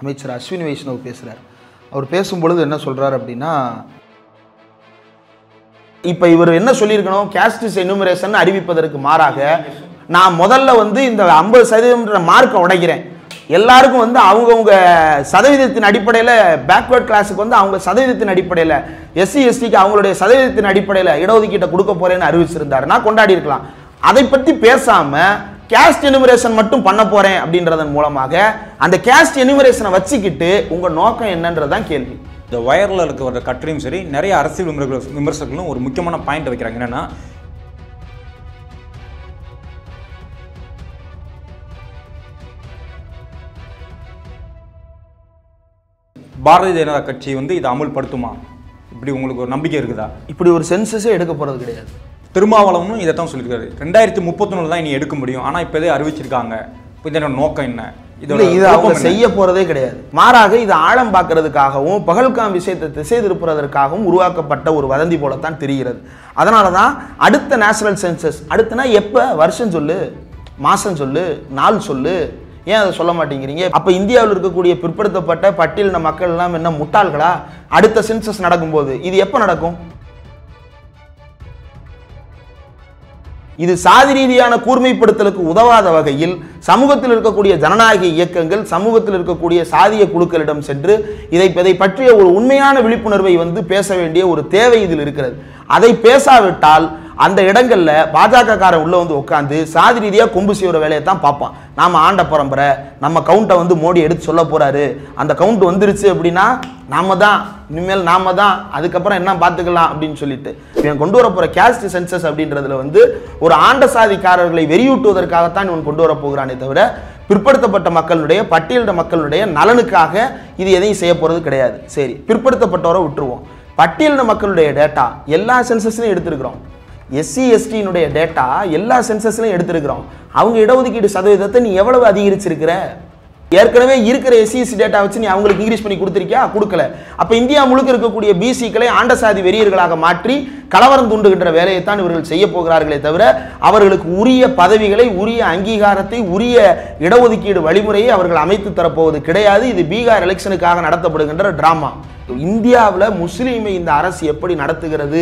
அமைச்சர் அஸ்வினி வைஷ்ணவ் பேசுகிறார். அவர் பேசும்பொழுது என்ன சொல்கிறார் அப்படின்னா, இப்போ இவர் என்ன சொல்லியிருக்கணும், கேஸ்ட் எனுமரேஷன் அறிவிப்பதற்கு மாறாக நான் முதல்ல இந்த 50% மார்க்கை உடைக்கிறேன், எல்லாருக்கும் அவங்கவுங்க சதவீதத்தின் அடிப்படையில் பேக்வர்ட் கிளாஸுக்கு அவங்க சதவீதத்தின் அடிப்படையில் எஸ்சி எஸ்டிக்கு அவங்களுடைய சதவீதத்தின் அடிப்படையில் இடஒதுக்கீட்டை கொடுக்க போறேன்னு அறிவிச்சிருந்தாரு, நான் கொண்டாடி இருக்கலாம். அதை பற்றி பேசாமல் கேஸ்ட் எனுமரேஷன் மட்டும் பண்ண போறேன் அப்படின்றதன் மூலமாக அந்த கேஸ்ட் எனுமரேஷனை வச்சுக்கிட்டு உங்க நோக்கம் என்னன்றதான் கேள்வி. இந்த வயரில் இருக்கிற கட்டுரையும் சரி, நிறைய அரசியல் விமர்சகர்களும் ஒரு முக்கியமான பாயிண்ட் வைக்கிறாங்க. என்னன்னா, பாரதிய ஜனதா கட்சி இதை அமல்படுத்துமா, இப்படி உங்களுக்கு ஒரு நம்பிக்கை இருக்குதா? இப்படி ஒரு சென்சஸே எடுக்க போறது கிடையாது. திருமாவளவனும் இதைத்தான் சொல்லியிருக்காரு, 2031 தான் இனி எடுக்க முடியும், ஆனால் இப்போ அறிவிச்சிருக்காங்க. இதோட நோக்கம் என்ன? இது அவங்க செய்ய போறதே கிடையாது. மாறாக இது ஆழம் பார்க்கறதுக்காகவும் பகல்காம் விஷயத்தை திசை திருப்புறதற்காகவும் உருவாக்கப்பட்ட ஒரு வதந்தி போலத்தான் தெரிகிறது. அதனால தான் அடுத்த நேஷனல் சென்சஸ், அடுத்தனா எப்போ, வருஷம் சொல்லு, மாதம் சொல்லு, நாள் சொல்லு, ஏன் அதை சொல்ல மாட்டேங்கிறீங்க? அப்போ இந்தியாவில் இருக்கக்கூடிய பிற்படுத்தப்பட்ட பட்டியலின மக்கள் எல்லாம் என்ன முட்டாள்களா? அடுத்த சென்சஸ் நடக்கும்போது இது எப்போ நடக்கும்? இது சாதி ரீதியான கூர்மைப்படுத்தலுக்கு உதவாத வகையில் சமூகத்தில் இருக்கக்கூடிய ஜனநாயக இயக்கங்கள், சமூகத்தில் இருக்கக்கூடிய சாதிய குழுக்களிடம் சென்று இதை பற்றிய ஒரு உண்மையான விழிப்புணர்வை பேச வேண்டிய ஒரு தேவை இதில் இருக்கிறது. அதை பேசாவிட்டால் அந்த இடங்கள்ல பாஜக காரன் உள்ள உட்காந்து சாதி ரீதியா கொம்பு செய்கிற வேலையை தான் பார்ப்பான். நாம ஆண்ட பரம்பரை, நம்ம கவுண்டை மோடி எடுத்து சொல்ல போறாரு, அந்த கவுண்ட் வந்துருச்சு அப்படின்னா நாம தான், இனிமேல் நாம தான், அதுக்கப்புறம் என்ன பார்த்துக்கலாம் அப்படின்னு சொல்லிட்டு இவன் கொண்டு வர போற கேஸ்ட் சென்சஸ் அப்படின்றதுல ஒரு ஆண்ட சாதிக்காரர்களை வெறியூட்டுவதற்காகத்தான் இவன் கொண்டு வர போகிறானே தவிர பிற்படுத்தப்பட்ட மக்களுடைய பட்டியலிட மக்களுடைய நலனுக்காக இது எதையும் செய்ய போறது கிடையாது. சரி, பிற்படுத்தப்பட்டவரை விட்டுருவோம். பட்டியலின மக்களுடைய டேட்டா எல்லா சென்சஸ்லையும் எடுத்திருக்கிறோம். எஸ்சி எஸ்டியினுடைய டேட்டா எல்லா சென்சஸ்லையும் எடுத்திருக்கிறோம். அவங்க இடஒதுக்கீடு சதவீதத்தை நீ எவ்வளவு அதிகரிச்சிருக்கிற? ஏற்கனவே இருக்கிற எஸ்சிஎஸ்சி டேட்டா வச்சு நீ அவங்களுக்கு இன்க்ரீஸ் பண்ணி கொடுத்திருக்கியா? கொடுக்கல. அப்ப இந்தியா முழுக்க இருக்கக்கூடிய பிசிக்களை ஆண்ட சாதி வெறியர்களாக மாற்றி கலவரம் தூண்டுகின்ற வேலையைத்தான் இவர்கள் செய்ய போகிறார்களே தவிர அவர்களுக்கு உரிய பதவிகளை, உரிய அங்கீகாரத்தை, உரிய இடஒதுக்கீடு வழிமுறையை அவர்கள் அமைத்து தரப்போவது கிடையாது. இது பீகார் எலெக்ஷனுக்காக நடத்தப்படுகின்ற டிராமா. இந்தியாவில் முஸ்லீமை இந்த அரசு எப்படி நடத்துகிறது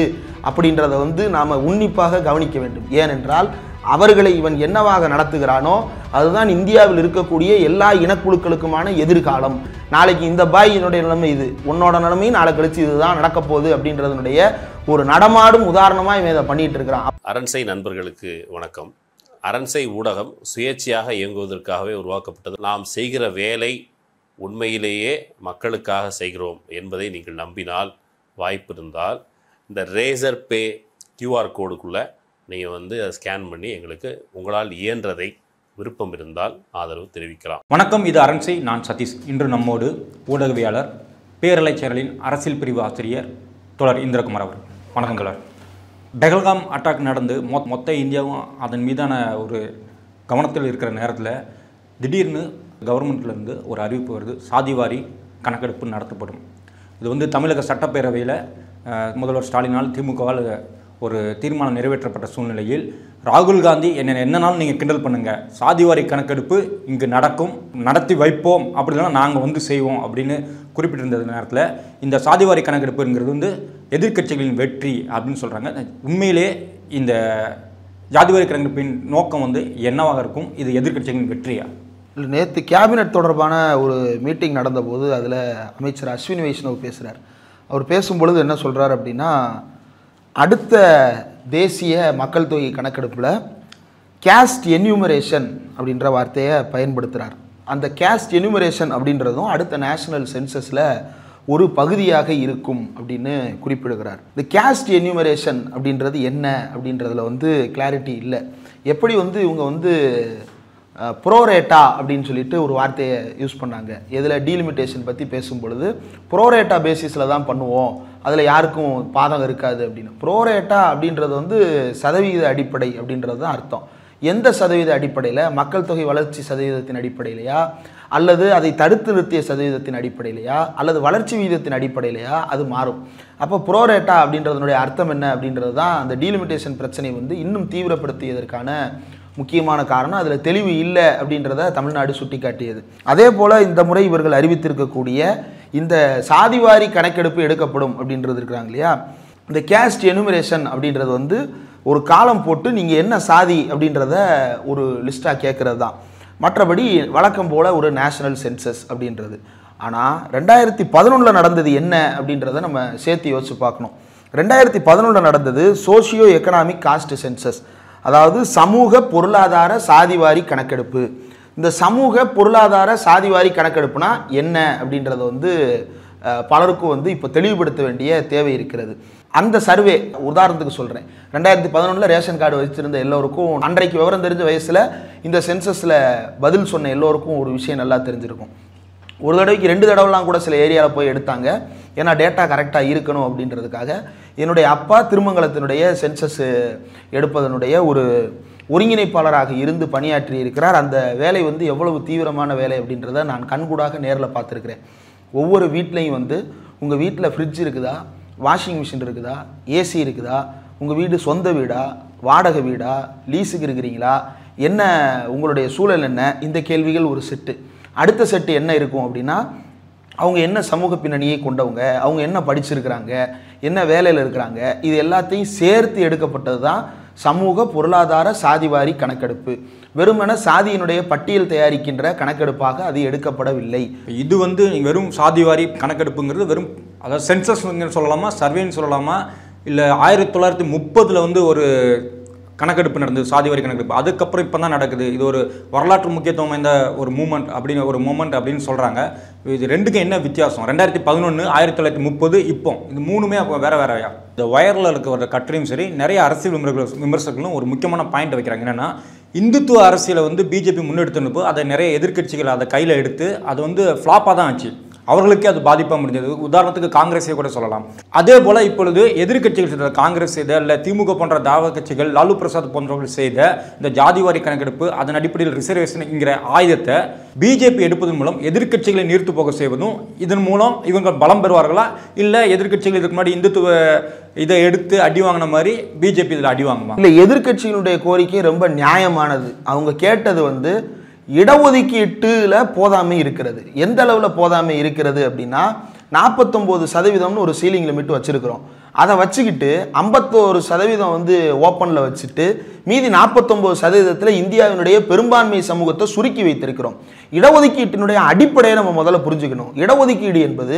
அப்படின்றத நாம உன்னிப்பாக கவனிக்க வேண்டும். ஏனென்றால் அவர்களை இவன் என்னவாக நடத்துகிறானோ அதுதான் இந்தியாவில் இருக்கக்கூடிய எல்லா இனக்குழுக்களுக்குமான எதிர்காலம். நாளைக்கு இந்த பாயினுடைய நிலைமை இது, உன்னோட நிலைமையும் நாளை கழிச்சு இதுதான் நடக்க போகுது அப்படின்றதனுடைய ஒரு நடமாடும் உதாரணமாக இவன் இதை பண்ணிட்டு இருக்கிறான். அரண்சை நண்பர்களுக்கு வணக்கம். அரண்சை ஊடகம் சுயேட்சையாக இயங்குவதற்காகவே உருவாக்கப்பட்டது. நாம் செய்கிற வேலை உண்மையிலேயே மக்களுக்காக செய்கிறோம் என்பதை நீங்கள் நம்பினால், வாய்ப்பு இருந்தால் இந்த ரேசர் பே கியூஆர் கோடுக்குள்ளே நீங்கள் அதை ஸ்கேன் பண்ணி எங்களுக்கு உங்களால் இயன்றதை விருப்பம் இருந்தால் ஆதரவு தெரிவிக்கலாம். வணக்கம், இது அரண்சை. நான் சதீஷ். இன்று நம்மோடு ஊடகவியாளர், பேரலை சேனலின் அரசியல் பிரிவு ஆசிரியர் தோழர் இந்திரகுமார் அவர். வணக்கம் தோழர். பெஹல்காம் அட்டாக் நடந்து மொத்த இந்தியாவும் அதன் மீதான ஒரு கவனத்தில் இருக்கிற நேரத்தில் திடீர்னு கவர்மெண்ட்லேருந்து ஒரு அறிவிப்பு வருது, சாதிவாரி கணக்கெடுப்பு நடத்தப்படும். இது தமிழக சட்டப்பேரவையில் முதல்வர் ஸ்டாலினால் திமுகவால் ஒரு தீர்மானம் நிறைவேற்றப்பட்ட சூழ்நிலையில் ராகுல் காந்தி என்னன்னாலும் நீங்கள் கிண்டல் பண்ணுங்கள், சாதிவாரி கணக்கெடுப்பு இங்கு நடக்கும், நடத்தி வைப்போம், அப்படிலாம் நாங்கள் செய்வோம் அப்படின்னு குறிப்பிட்டிருந்த நேரத்தில் இந்த சாதிவாரி கணக்கெடுப்புங்கிறது எதிர்க்கட்சிகளின் வெற்றி அப்படின்னு சொல்கிறாங்க. உண்மையிலே இந்த ஜாதிவாரி கணக்கெடுப்பின் நோக்கம் என்னவாக இருக்கும்? இது எதிர்க்கட்சிகளின் வெற்றியா? நேற்று கேபினட் தொடர்பான ஒரு மீட்டிங் நடந்தபோது அதில் அமைச்சர் அஸ்வினி வைஷ்ணவ் பேசுகிறார். அவர் பேசும்பொழுது என்ன சொல்கிறார் அப்படின்னா, அடுத்த தேசிய மக்கள் தொகை கணக்கெடுப்பில் கேஸ்ட் என்யூமரேஷன் அப்படின்ற வார்த்தையை பயன்படுத்துகிறார். அந்த கேஸ்ட் என்யூமரேஷன் அப்படின்றதும் அடுத்த நேஷனல் சென்சஸில் ஒரு பகுதியாக இருக்கும் அப்படின்னு குறிப்பிடுகிறார். இந்த கேஸ்ட் என்யூமரேஷன் அப்படின்றது என்ன அப்படின்றதுல கிளாரிட்டி இல்லை. எப்படி இவங்க ப்ரோரேட்டா அப்படின்னு சொல்லிட்டு ஒரு வார்த்தையை யூஸ் பண்ணாங்க. இதில் டீலிமிட்டேஷன் பற்றி பேசும்பொழுது ப்ரோரேட்டா பேசிஸில் தான் பண்ணுவோம், அதில் யாருக்கும் பாதகம் இருக்காது அப்படின்னு. ப்ரோரேட்டா அப்படின்றது சதவீத அடிப்படை அப்படின்றது தான் அர்த்தம். எந்த சதவீத அடிப்படையில்? மக்கள் தொகை வளர்ச்சி சதவீதத்தின் அடிப்படையிலையா, அல்லது அதை தடுத்து நிறுத்திய சதவீதத்தின் அடிப்படையிலையா, அல்லது வளர்ச்சி விகிதத்தின் அடிப்படையிலையா அது மாறும். அப்போ ப்ரோரேட்டா அப்படின்றதனுடைய அர்த்தம் என்ன அப்படின்றது தான் அந்த டீலிமிட்டேஷன் பிரச்சனை இன்னும் தீவிரப்படுத்தியதற்கான முக்கியமான காரணம். அதில் தெளிவு இல்லை அப்படின்றத தமிழ்நாடு சுட்டிக்காட்டியது. அதே போல் இந்த முறை இவர்கள் அறிவித்திருக்கக்கூடிய இந்த சாதிவாரி கணக்கெடுப்பு எடுக்கப்படும் அப்படின்றது இருக்கிறாங்க இல்லையா, இந்த கேஸ்ட் எனுமரேஷன் அப்படின்றது வந்து ஒரு காலம் போட்டு நீங்கள் என்ன சாதி அப்படின்றத ஒரு லிஸ்ட்டாக கேட்குறது தான். மற்றபடி வழக்கம் போல் ஒரு நேஷனல் சென்சஸ் அப்படின்றது. ஆனால் 2011 நடந்தது என்ன அப்படின்றத நம்ம சேர்த்து யோசிச்சு பார்க்கணும். 2011 நடந்தது சோஷியோ எக்கனாமிக் காஸ்ட் சென்சஸ், அதாவது சமூக பொருளாதார சாதிவாரி கணக்கெடுப்பு. இந்த சமூக பொருளாதார சாதிவாரி கணக்கெடுப்புனா என்ன அப்படின்றத வந்து பலருக்கும் வந்து இப்போ தெளிவுபடுத்த வேண்டிய தேவை இருக்கிறது. அந்த சர்வே உதாரணத்துக்கு சொல்கிறேன், 2011 ரேஷன் கார்டு வச்சிருந்த எல்லோருக்கும் அன்றைக்கு விவரம் தெரிஞ்ச வயசில் இந்த சென்சஸில் பதில் சொன்ன எல்லோருக்கும் ஒரு விஷயம் நல்லா தெரிஞ்சிருக்கும். ஒரு தடவைக்கு 2 தடவைலாம் கூட சில ஏரியாவில் போய் எடுத்தாங்க. ஏன்னா டேட்டா கரெக்டாக இருக்கணும் அப்படின்றதுக்காக. என்னுடைய அப்பா திருமங்கலத்தினுடைய சென்சஸ் எடுப்பதனுடைய ஒரு ஒருங்கிணைப்பாளராக இருந்து பணியாற்றி இருக்கிறார். அந்த வேலை வந்து எவ்வளவு தீவிரமான வேலை அப்படின்றத நான் கண்கூடாக நேரில் பார்த்துருக்கிறேன். ஒவ்வொரு வீட்லேயும் வந்து உங்கள் வீட்டில் ஃப்ரிட்ஜ் இருக்குதா, வாஷிங் மிஷின் இருக்குதா, ஏசி இருக்குதா, உங்கள் வீடு சொந்த வீடா, வாடகை வீடா, லீஸுக்கு இருக்கிறீங்களா, என்ன உங்களுடைய சூழல் என்ன, இந்த கேள்விகள் ஒரு செட்டு. அடுத்த செட்டு என்ன இருக்கும் அப்படின்னா, அவங்க என்ன சமூக பின்னணியை கொண்டவங்க, அவங்க என்ன படிச்சிருக்கிறாங்க, என்ன வேலையில் இருக்கிறாங்க, இது எல்லாத்தையும் சேர்த்து எடுக்கப்பட்டது தான் சமூக பொருளாதார சாதிவாரி கணக்கெடுப்பு. வெறுமன சாதியினுடைய பட்டியல் தயாரிக்கின்ற கணக்கெடுப்பாக அது எடுக்கப்படவில்லை. இது வந்து வெறும் சாதிவாரி கணக்கெடுப்புங்கிறது வெறும் அதாவது சென்சஸ் சொல்லலாமா, சர்வேன்னு சொல்லலாமா, இல்லை 1930 வந்து ஒரு கணக்கெடுப்பு நடந்தது, சாதிவாரி கணக்கெடுப்பு. அதுக்கப்புறம் இப்போ தான் நடக்குது. இது ஒரு வரலாற்று முக்கியத்துவம் வாய்ந்த ஒரு மூமெண்ட் அப்படின்னு சொல்கிறாங்க. இது ரெண்டுக்கும் என்ன வித்தியாசம்? 2011, 1930, இப்போ இது மூணுமே அப்போ வேற வேறையா? இந்த வயரில் இருக்கிற கட்டுரையும் சரி, நிறைய அரசியல் விமர்சகர்களும் ஒரு முக்கியமான பாயிண்ட் வைக்கிறாங்க. என்னென்னா, இந்துத்துவ அரசியலை வந்து பிஜேபி முன்னெடுத்துனப்போ அதை நிறைய எதிர்க்கட்சிகள் அதை கையில் எடுத்து அது வந்து ஃப்ளாப்பாக தான் ஆச்சு. அவர்களுக்கே அது பாதிப்பாக முடிஞ்சது. உதாரணத்துக்கு காங்கிரஸை கூட சொல்லலாம். அதே போல் இப்பொழுது எதிர்க்கட்சிகள் செய்த காங்கிரஸ் செய்த இல்லை திமுக போன்ற தாவ கட்சிகள், லாலு பிரசாத் போன்றவர்கள் செய்த இந்த ஜாதிவாரி கணக்கெடுப்பு, அதன் அடிப்படையில் ரிசர்வேஷன்ங்கிற ஆயுதத்தை பிஜேபி எடுப்பதன் மூலம் எதிர்க்கட்சிகளை நீர்த்து போக செய்வதும், இதன் மூலம் இவங்க பலம் பெறுவார்களா, இல்லை எதிர்க்கட்சிகள் இதுக்கு முன்னாடி இந்துத்துவ இதை எடுத்து அடி வாங்கின மாதிரி பிஜேபி இதில் அடி வாங்குமா? இல்லை, எதிர்க்கட்சிகளுடைய கோரிக்கை ரொம்ப நியாயமானது. அவங்க கேட்டது வந்து இடஒதுக்கீட்டுல போதாமை இருக்கிறது. எந்த அளவில் போதாமை இருக்கிறது அப்படின்னா, 49% ஒரு சீலிங் லிமிட் வச்சிருக்கிறோம். அதை வச்சுக்கிட்டு 51% வந்து ஓப்பனில் வச்சுட்டு மீதி 49% இந்தியாவினுடைய பெரும்பான்மை சமூகத்தை சுருக்கி வைத்திருக்கிறோம். இடஒதுக்கீட்டினுடைய அடிப்படையை நம்ம முதல்ல புரிஞ்சுக்கணும். இடஒதுக்கீடு என்பது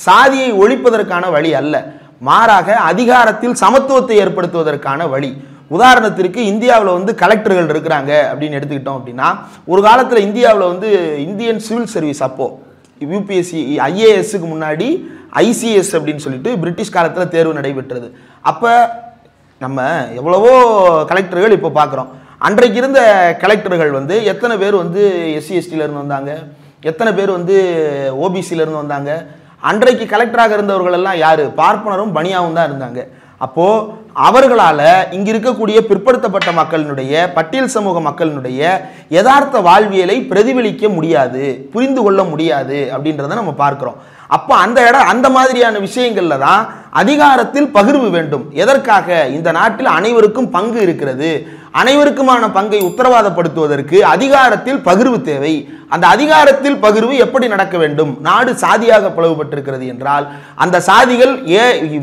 சாதியை ஒழிப்பதற்கான வழி அல்ல, மாறாக அதிகாரத்தில் சமத்துவத்தை ஏற்படுத்துவதற்கான வழி. உதாரணத்திற்கு இந்தியாவில் வந்து கலெக்டர்கள் இருக்கிறாங்க அப்படின்னு எடுத்துக்கிட்டோம் அப்படின்னா, ஒரு காலத்தில் இந்தியாவில் வந்து இந்தியன் சிவில் சர்வீஸ், அப்போ யூபிஎஸ்சி ஐஏஎஸ்க்கு முன்னாடி ஐசிஎஸ் அப்படின்னு சொல்லிட்டு பிரிட்டிஷ் காலத்தில் தேர்வு நடைபெற்றது. அப்போ நம்ம எவ்வளவோ கலெக்டர்கள் இப்போ பார்க்குறோம். அன்றைக்கு இருந்த கலெக்டர்கள் வந்து எத்தனை பேர் வந்து SC/ST வந்தாங்க, எத்தனை பேர் வந்து OBC வந்தாங்க. அன்றைக்கு கலெக்டராக இருந்தவர்கள் எல்லாம் யாரு? பார்ப்பனரும் பனியாவும் தான் இருந்தாங்க. அப்போது அவர்களால் இங்கே இருக்கக்கூடிய பிற்படுத்தப்பட்ட மக்களினுடைய, பட்டியல் சமூக மக்களினுடைய யதார்த்த வாழ்வியலை பிரதிபலிக்க முடியாது, புரிந்து கொள்ள முடியாது அப்படின்றத நம்ம பார்க்கிறோம். அப்போ அந்த மாதிரியான விஷயங்கள்ல தான் அதிகாரத்தில் பகிர்வு வேண்டும். எதற்காக? இந்த நாட்டில் அனைவருக்கும் பங்கு இருக்கிறது. அனைவருக்குமான பங்கை உத்தரவாதப்படுத்துவதற்கு அதிகாரத்தில் பகிர்வு தேவை. அந்த அதிகாரத்தில் பகிர்வு எப்படி நடக்க வேண்டும்? நாடு சாதியாக பிளவுபட்டிருக்கிறது என்றால், அந்த சாதிகள்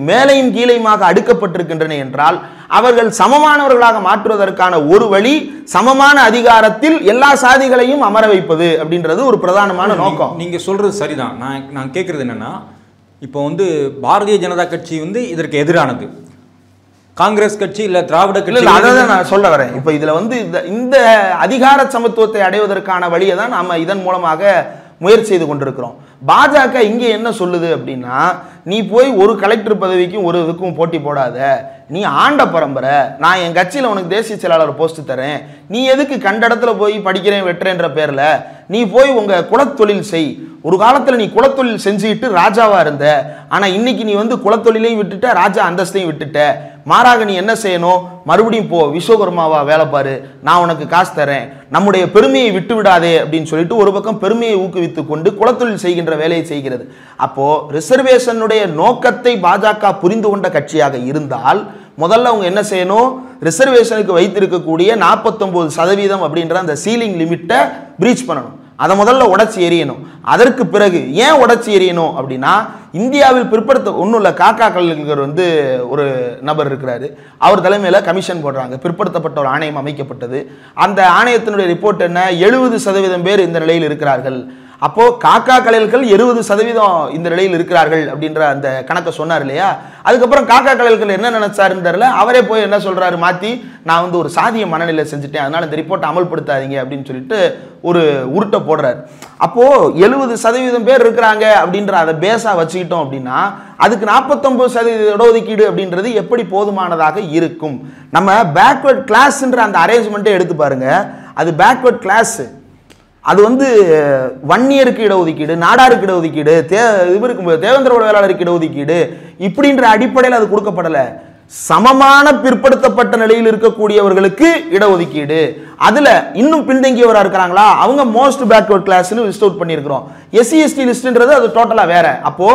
மேலையும் கீழையுமாக அடுக்கப்பட்டிருக்கின்றன என்றால், அவர்கள் சமமானவர்களாக மாற்றுவதற்கான ஒரு வழி சமமான அதிகாரத்தில் எல்லா சாதிகளையும் அமர வைப்பது அப்படின்றது ஒரு பிரதானமான நோக்கம். நீங்க சொல்றது சரிதான். நான் கேட்கறது என்னன்னா, இப்போ வந்து பாரதிய ஜனதா கட்சி வந்து இதற்கு எதிரானது, காங்கிரஸ் கட்சி இல்ல திராவிட கட்சி, அதான் நான் சொல்ல வரேன். இப்ப இதுல வந்து இந்த அதிகார சமத்துவத்தை அடைவதற்கான வழியை தான் நாம இதன் மூலமாக முயற்சி செய்து கொண்டிருக்கிறோம். பாஜக இங்கே என்ன சொல்லுது அப்படின்னா, நீ போய் ஒரு கலெக்டர் பதவிக்கும் ஒரு இதுக்கும் போட்டி போடாத, நீ ஆண்ட பரம்பரை, நான் என் கட்சியில் உனக்கு தேசிய செயலாளர் போஸ்ட் தரேன், நீ எதுக்கு கண்ட இடத்துல போய் படிக்கிறேன் வெட்டுறேன்ற பேரில் நீ போய் உங்கள் குலத்தொழில் செய். ஒரு காலத்தில் நீ குலத்தொழில் செஞ்சுக்கிட்டு ராஜாவாக இருந்த, ஆனால் இன்னைக்கு நீ வந்து குலத்தொழிலையும் விட்டுட்ட, ராஜா அந்தஸ்தையும் விட்டுட்ட. மாறாக நீ என்ன செய்யணும்? மறுபடியும் போ, விஸ்வகர்மாவா வேலை பாரு, நான் உனக்கு காசு தரேன், நம்முடைய பெருமையை விட்டு விடாதே அப்படின்னு சொல்லிட்டு ஒரு பக்கம் பெருமையை ஊக்குவித்து கொண்டு குலத்தொழில் செய்கின்ற வேலையை செய்கிறது. அப்போ ரிசர்வேஷனுடைய நோக்கத்தை பாஜக புரிந்து கொண்ட கட்சியாக இருந்தால் முதல்ல அவங்க என்ன செய்யணும், ரிசர்வேஷனுக்கு வைத்திருக்கக்கூடிய 49% அப்படின்ற அந்த சீலிங் லிமிட்டை பிரீச் பண்ணணும். அதை முதல்ல உடைச்சி எறியணும். அதற்கு பிறகு ஏன் உடைச்சி எறியணும் அப்படின்னா, இந்தியாவில் பிற்படுத்த ஒன்றும் இல்லை, காக்கா கலைஞர் வந்து ஒரு நபர் இருக்கிறாரு, அவர் தலைமையில் கமிஷன் போடுறாங்க, பிற்படுத்தப்பட்ட ஒரு ஆணையம் அமைக்கப்பட்டது. அந்த ஆணையத்தினுடைய ரிப்போர்ட் என்ன, 70% பேர் இந்த நிலையில் இருக்கிறார்கள். அப்போ காக்கா கலைஞர்கள் 70% இந்த நிலையில் இருக்கிறார்கள் அப்படின்ற அந்த கணக்கை சொன்னார் இல்லையா. அதுக்கப்புறம் காக்கா கலைஞர்கள் என்ன நினைச்சாருன்னு தெரியல, அவரே போய் என்ன சொல்றாரு, மாத்தி நான் வந்து ஒரு சாதிய மனநிலை செஞ்சுட்டேன், அதனால இந்த ரிப்போர்ட்டை அமல்படுத்தாதீங்க அப்படின்னு சொல்லிட்டு ஒரு உருட்டை போடுறாரு. அப்போ 70% பேர் இருக்கிறாங்க அப்படின்ற அதை பேஸா வச்சுக்கிட்டோம் அப்படின்னா அதுக்கு 49% இடஒதுக்கீடு அப்படின்றது எப்படி போதுமானதாக இருக்கும்? நம்ம பேக்வர்ட் கிளாஸ்ன்ற அந்த அரேஞ்ச்மெண்ட்டை எடுத்து பாருங்க. அது பேக்வர்ட் கிளாஸ், அது வந்து வன்னியருக்கு இடஒதுக்கீடு, நாடாருக்கு இடஒதுக்கீடு, இவருக்கு தேவேந்திர வேளாளருக்கு இடஒதுக்கீடு இப்படின்ற அடிப்படையில் அது கொடுக்கப்படலை. சமமான பிற்படுத்தப்பட்ட நிலையில் இருக்கக்கூடியவர்களுக்கு இடஒதுக்கீடு. அதுல இன்னும் பின்தங்கியவரா இருக்கிறாங்களா, அவங்க மோஸ்ட் பேக்வர்ட் கிளாஸ்னு லிஸ்ட் அவுட் பண்ணியிருக்கிறோம். எஸ்சி எஸ்டி லிஸ்ட்ன்றது அது டோட்டலா வேற. அப்போ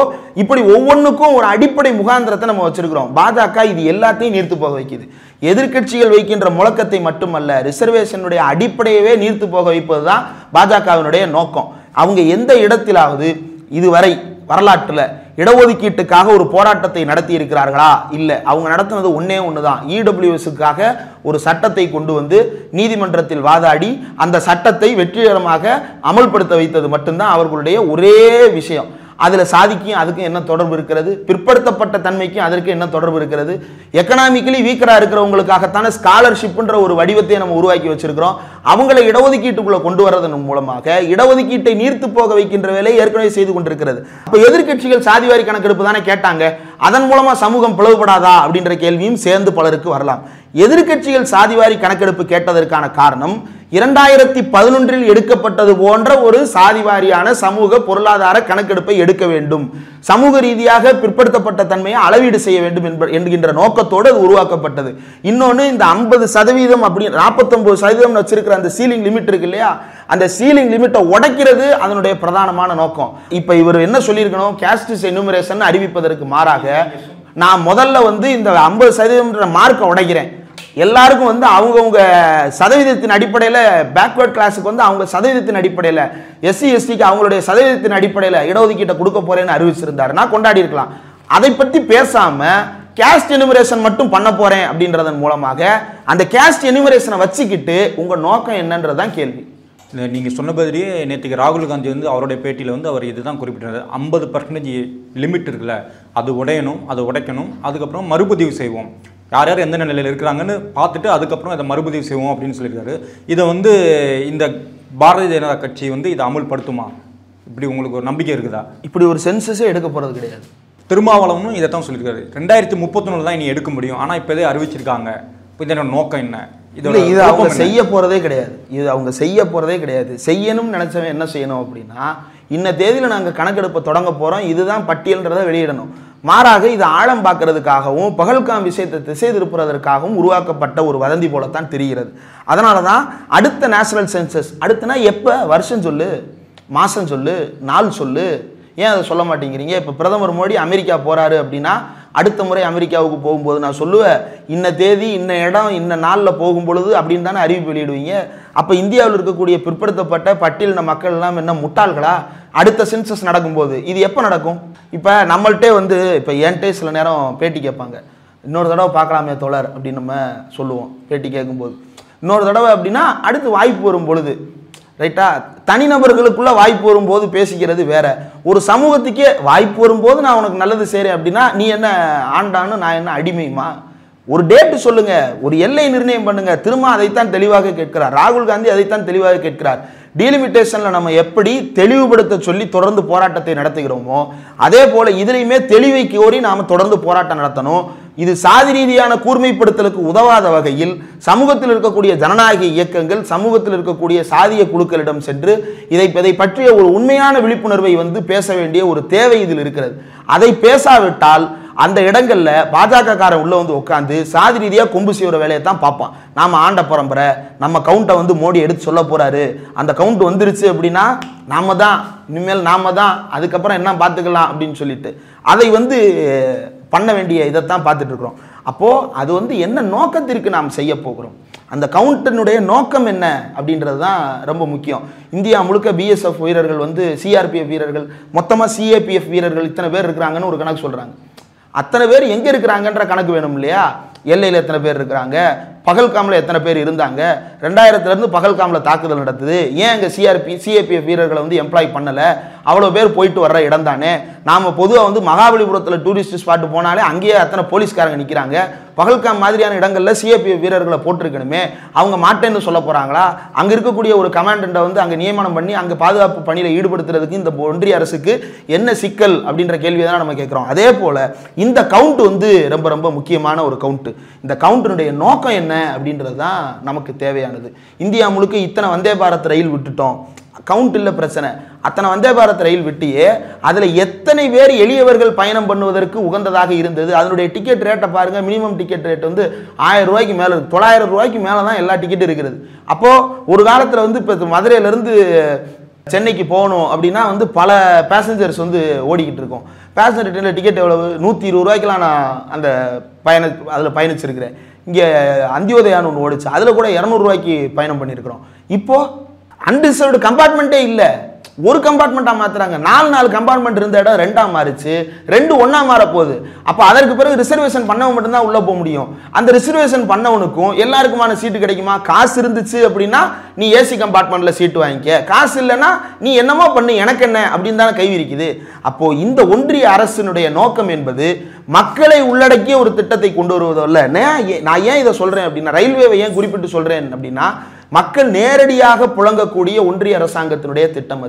இப்படி ஒவ்வொன்றுக்கும் ஒரு அடிப்படை முகாந்திரத்தை நம்ம வச்சிருக்கிறோம். பாஜக இது எல்லாத்தையும் நீர்த்து போக வைக்குது. எதிர்க்கட்சிகள் வைக்கின்ற முழக்கத்தை மட்டுமல்ல, ரிசர்வேஷனுடைய அடிப்படையவே நீர்த்து போக வைப்பதுதான் பாஜகவினுடைய நோக்கம். அவங்க எந்த இடத்திலாவது இதுவரை வரலாற்றில் இடஒதுக்கீட்டுக்காக ஒரு போராட்டத்தை நடத்தி இருக்கிறார்களா? இல்லை. அவங்க நடத்தினது ஒண்ணுதான், இடபிள்யூஎஸ்க்காக ஒரு சட்டத்தை கொண்டு வந்து நீதிமன்றத்தில் வாதாடி அந்த சட்டத்தை வெற்றிகரமாக அமல்படுத்த வைத்தது மட்டும்தான் அவர்களுடைய ஒரே விஷயம். அதுல சாதிக்கும் அதுக்கும் என்ன தொடர்பு இருக்கிறது? பிற்படுத்தப்பட்ட தன்மைக்கும் அதற்கு என்ன தொடர்பு இருக்கிறது? எக்கனாமிக்கலி வீக்கரா இருக்கிறவங்களுக்காகத்தான ஸ்காலர்ஷிப்ன்ற ஒரு வடிவத்தை நம்ம உருவாக்கி வச்சிருக்கிறோம். அவங்களை இடஒதுக்கீட்டுக்குள்ள கொண்டு வரதன் மூலமாக இடஒதுக்கீட்டை நீர்த்து போக வைக்கின்ற வேலையை ஏற்கனவே செய்து கொண்டிருக்கிறது. அப்ப எதிர்க்கட்சிகள் சாதிவாரி கணக்கெடுப்பு தானே கேட்டாங்க, அதன் மூலமா சமூகம் பிளவுபடாதா அப்படின்ற கேள்வியும் சேர்ந்து பலருக்கு வரலாம். எதிர்க்கட்சிகள் சாதிவாரி கணக்கெடுப்பு கேட்டதற்கான காரணம் 2011 எடுக்கப்பட்டது போன்ற ஒரு சாதிவாரியான சமூக பொருளாதார கணக்கெடுப்பை எடுக்க வேண்டும், சமூக ரீதியாக பிற்படுத்தப்பட்ட தன்மையை அளவீடு செய்ய வேண்டும் என்கின்ற நோக்கத்தோடு அது உருவாக்கப்பட்டது. இன்னொன்று, இந்த 50% அப்படி 49% வச்சிருக்கிற அந்த சீலிங் லிமிட் இருக்கு இல்லையா, அந்த சீலிங் லிமிட்டை உடைக்கிறது அதனுடைய பிரதானமான நோக்கம். இப்ப இவர் என்ன சொல்லியிருக்கணும், கேஸ்ட் எனுமரேஷன் அறிவிப்பதற்கு மாறாக நான் முதல்ல வந்து இந்த 50% மார்க்கை உடைக்கிறேன், எல்லாருக்கும் வந்து அவங்கவுங்க சதவீதத்தின் அடிப்படையில் பேக்வர்ட் கிளாஸுக்கு வந்து அவங்க சதவீதத்தின் அடிப்படையில், எஸ்சி எஸ்டிக்கு அவங்களுடைய சதவீதத்தின் அடிப்படையில் இடஒதுக்கீட்டை கொடுக்க போறேன்னு அறிவிச்சிருந்தாருன்னா கொண்டாடி இருக்கலாம். அதை பற்றி பேசாம கேஸ்ட் எனுமரேஷன் மட்டும் பண்ண போறேன் அப்படின்றதன் மூலமாக அந்த கேஸ்ட் எனுமரேஷனை வச்சுக்கிட்டு உங்க நோக்கம் என்னன்றதான் கேள்வி. நீங்கள் சொன்ன மாதிரியே நேற்றுக்கு ராகுல் காந்தி வந்து அவருடைய பேட்டியில் வந்து அவர் இதுதான் குறிப்பிட்டார், 50% லிமிட் இருக்குல்ல, அது உடையணும், அதை உடைக்கணும், அதுக்கப்புறம் மறுபதிவு செய்வோம், யார் யார் எந்த நிலையில் இருக்கிறாங்கன்னு பார்த்துட்டு அதுக்கப்புறம் அதை மறுபதிவு செய்வோம் அப்படின்னு சொல்லியிருக்காரு. இதை வந்து இந்த பாரதிய ஜனதா கட்சி வந்து இதை அமல்படுத்துமா? இப்படி உங்களுக்கு ஒரு நம்பிக்கை இருக்குதா? இப்படி ஒரு சென்சஸே எடுக்க போகிறது கிடையாது. திருமாவளவனும் இதை தான் சொல்லியிருக்காரு, 2031 தான் இனி எடுக்க முடியும், ஆனால் இப்போ இதை அறிவிச்சிருக்காங்க. இப்போ இதோட நோக்கம் என்ன? இது அவங்க செய்ய போறதே கிடையாது. இது அவங்க செய்ய போறதே கிடையாது. செய்யணும்னு நினைச்சவன் என்ன செய்யணும் அப்படின்னா, இன்ன தேதியில் நாங்கள் கணக்கெடுப்பை தொடங்க போறோம், இதுதான் பட்டியல்ன்றதை வெளியிடணும். மாறாக இது ஆழம் பார்க்கறதுக்காகவும் பகல்காம் விஷயத்தை திசை திருப்புறதற்காகவும் உருவாக்கப்பட்ட ஒரு வதந்தி போலத்தான் தெரிகிறது. அதனால தான் அடுத்த நேஷனல் சென்சஸ், அடுத்தனா எப்போ, வருஷம் சொல்லு, மாதம் சொல்லு, நாள் சொல்லு, ஏன் அதை சொல்ல மாட்டேங்கிறீங்க? இப்போ பிரதமர் மோடி அமெரிக்கா போறாரு அப்படின்னா அடுத்த முறை அமெரிக்காவுக்கு போகும்போது நான் சொல்லுவேன், இன்ன தேதி இன்ன இடம் இன்ன நாளில் போகும்பொழுது அப்படின்னு தானே அறிவிப்பு வெளியிடுவீங்க. அப்போ இந்தியாவில் இருக்கக்கூடிய பிற்படுத்தப்பட்ட பட்டியலின மக்கள் எல்லாம் என்ன முட்டாள்களா? அடுத்த சென்சஸ் நடக்கும்போது இது எப்போ நடக்கும்? இப்போ நம்மள்கிட்டே வந்து இப்போ என்கிட்டே சில நேரம் பேட்டி கேட்பாங்க, இன்னொரு தடவை பார்க்கலாமே தோழர் அப்படின்னு நம்ம சொல்லுவோம் பேட்டி கேட்கும்போது. இன்னொரு தடவை அப்படின்னா அடுத்து வாய்ப்பு வரும் பொழுது, ரைட்டா? தனிநபர்களுக்குள்ள வாய்ப்பு வரும்போது பேசிக்கிறது வேற. ஒரு சமூகத்துக்கே வாய்ப்பு வரும்போது நான் உனக்கு நல்லது செய்கிறேன் அப்படின்னா நீ என்ன ஆண்டான்னு நான் என்ன அடிமையுமா? ஒரு டேட்டு சொல்லுங்க, ஒரு எல்லை நிர்ணயம் பண்ணுங்க. திரும்ப அதைத்தான் தெளிவாக கேட்கிறார் ராகுல் காந்தி, அதைத்தான் தெளிவாக கேட்கிறார். டீலிமிட்டேஷன்ல நம்ம எப்படி தெளிவுபடுத்த சொல்லி தொடர்ந்து போராட்டத்தை நடத்துகிறோமோ அதே போல இதுலையுமே தெளிவை கோரி நாம தொடர்ந்து போராட்டம் நடத்தணும். இது சாதி ரீதியான கூர்மைப்படுத்தலுக்கு உதவாத வகையில் சமூகத்தில் இருக்கக்கூடிய ஜனநாயக இயக்கங்கள், சமூகத்தில் இருக்கக்கூடிய சாதிய குழுக்களிடம் சென்று இதை பற்றிய ஒரு உண்மையான விழிப்புணர்வை வந்து பேச வேண்டிய ஒரு தேவை இதில் இருக்கிறது. அதை பேசாவிட்டால் அந்த இடங்கள்ல பாஜக காரன் உள்ள வந்து உட்காந்து சாதி ரீதியா கொம்பு செய்யற வேலையை தான் பார்ப்பான். நாம ஆண்ட பரம்பரை, நம்ம கவுண்டை வந்து மோடி எடுத்து சொல்ல போறாரு, அந்த கவுண்ட் வந்துருச்சு அப்படின்னா நாம தான், இனிமேல் நாம தான், அதுக்கப்புறம் என்ன பார்த்துக்கலாம் அப்படின்னு சொல்லிட்டு அதை வந்து பண்ண வேண்டிய இதைத்தான் பார்த்துட்டு இருக்கிறோம். அப்போது அது வந்து என்ன நோக்கத்திற்கு நாம் செய்ய போகிறோம், அந்த கவுண்டினுடைய நோக்கம் என்ன அப்படின்றது தான் ரொம்ப முக்கியம். இந்தியா முழுக்க பிஎஸ்எஃப் வீரர்கள் வந்து சிஆர்பிஎஃப் வீரர்கள், மொத்தமாக சிஏபிஎஃப் வீரர்கள் இத்தனை பேர் இருக்கிறாங்கன்னு ஒரு கணக்கு சொல்கிறாங்க. அத்தனை பேர் எங்கே இருக்கிறாங்கன்ற கணக்கு வேணும் இல்லையா? எல்லையில் எத்தனை பேர் இருக்கிறாங்க, பகல்காமில் எத்தனை பேர் இருந்தாங்க, 2000 பகல்காமில் தாக்குதல் நடத்துது, ஏன் அங்கே சிஏபிஎஃப் வீரர்களை வந்து எம்ப்ளாய் பண்ணலை, அவ்வளோ பேர் போயிட்டு வர்ற இடம் தானே. நாம் பொதுவாக வந்து மகாபலிபுரத்தில் டூரிஸ்ட் ஸ்பாட்டு போனாலே அங்கேயே அத்தனை போலீஸ்காரங்க நிற்கிறாங்க, பகல்காம் மாதிரியான இடங்களில் சிஏபிஎஃப் வீரர்களை போட்டிருக்கணுமே, அவங்க மாட்டேன்னு சொல்ல போகிறாங்களா? அங்கே இருக்கக்கூடிய ஒரு கமாண்டண்ட்டை வந்து அங்கே நியமனம் பண்ணி அங்கே பாதுகாப்பு பணியில் ஈடுபடுத்துறதுக்கு இந்த ஒன்றிய அரசுக்கு என்ன சிக்கல் அப்படின்ற கேள்வியை தான் நம்ம கேட்குறோம். அதே போல் இந்த கவுண்ட் வந்து ரொம்ப ரொம்ப முக்கியமான ஒரு கவுண்ட்டு. இந்த கவுண்டினுடைய நோக்கம் என்ன அப்படின்றது தான் நமக்கு தேவையானது. இந்தியா முழுக்க இத்தனை வந்தே பாரத் ரயில் விட்டுட்டோம், கவுண்ட் இல்லை பிரச்சனை. அத்தனை வந்தே பாரத் ரயில் விட்டியே அதில் எத்தனை பேர் எளியவர்கள் பயணம் பண்ணுவதற்கு உகந்ததாக இருந்தது? அதனுடைய டிக்கெட் ரேட்டை பாருங்கள். மினிமம் டிக்கெட் ரேட் வந்து 1000 ரூபாய்க்கு மேலே இருக்குது, 900 ரூபாய்க்கு மேலே தான் எல்லா டிக்கெட்டும் இருக்கிறது. அப்போது ஒரு காலத்தில் வந்து இப்போ மதுரையிலேருந்து சென்னைக்கு போகணும் அப்படின்னா வந்து பல பேசஞ்சர்ஸ் வந்து ஓடிக்கிட்டு இருக்கோம். பேசஞ்சர் ட்ரெயினில் டிக்கெட் எவ்வளவு? 120 ரூபாய்க்கெலாம் நான் அந்த அதில் பயணிச்சிருக்கிறேன். இங்கே அந்தியோதயான்னு ஒன்று ஓடிச்சு, அதில் கூட 200 ரூபாய்க்கு பயணம் பண்ணியிருக்கிறோம். இப்போது அன்ரிசர்வ்டு கம்பார்ட்மெண்ட்டே இல்லை, ஒரு கம்பார்ட்மெண்ட்டாக மாற்றுறாங்க. 4 கம்பார்ட்மெண்ட் இருந்த இடம் 2ஆக மாறிச்சு, 2 ஒன்றா மாற போகுது. அப்போ அதற்கு பிறகு ரிசர்வேஷன் பண்ணவன் மட்டும்தான் உள்ளே போக முடியும். அந்த ரிசர்வேஷன் பண்ணவனுக்கும் எல்லாருக்குமான சீட்டு கிடைக்குமா? காசு இருந்துச்சு அப்படின்னா நீ ஏசி கம்பார்ட்மெண்ட்டில் சீட்டு வாங்கிக்க, காசு இல்லைன்னா நீ என்னமோ பண்ணு, எனக்கு என்ன அப்படின்னு தானே கைவிரிக்குது. அப்போது இந்த ஒன்றிய அரசினுடைய நோக்கம் என்பது மக்களை உள்ளடக்கிய ஒரு திட்டத்தை கொண்டு வருவதில்லை. நான் ஏன் இதை சொல்கிறேன் அப்படின்னா, ரயில்வேவை ஏன் குறிப்பிட்டு சொல்கிறேன் அப்படின்னா, மக்கள் நேரடியாக புழங்கக்கூடிய ஒன்றிய அரசாங்கத்தினுடைய திட்டம்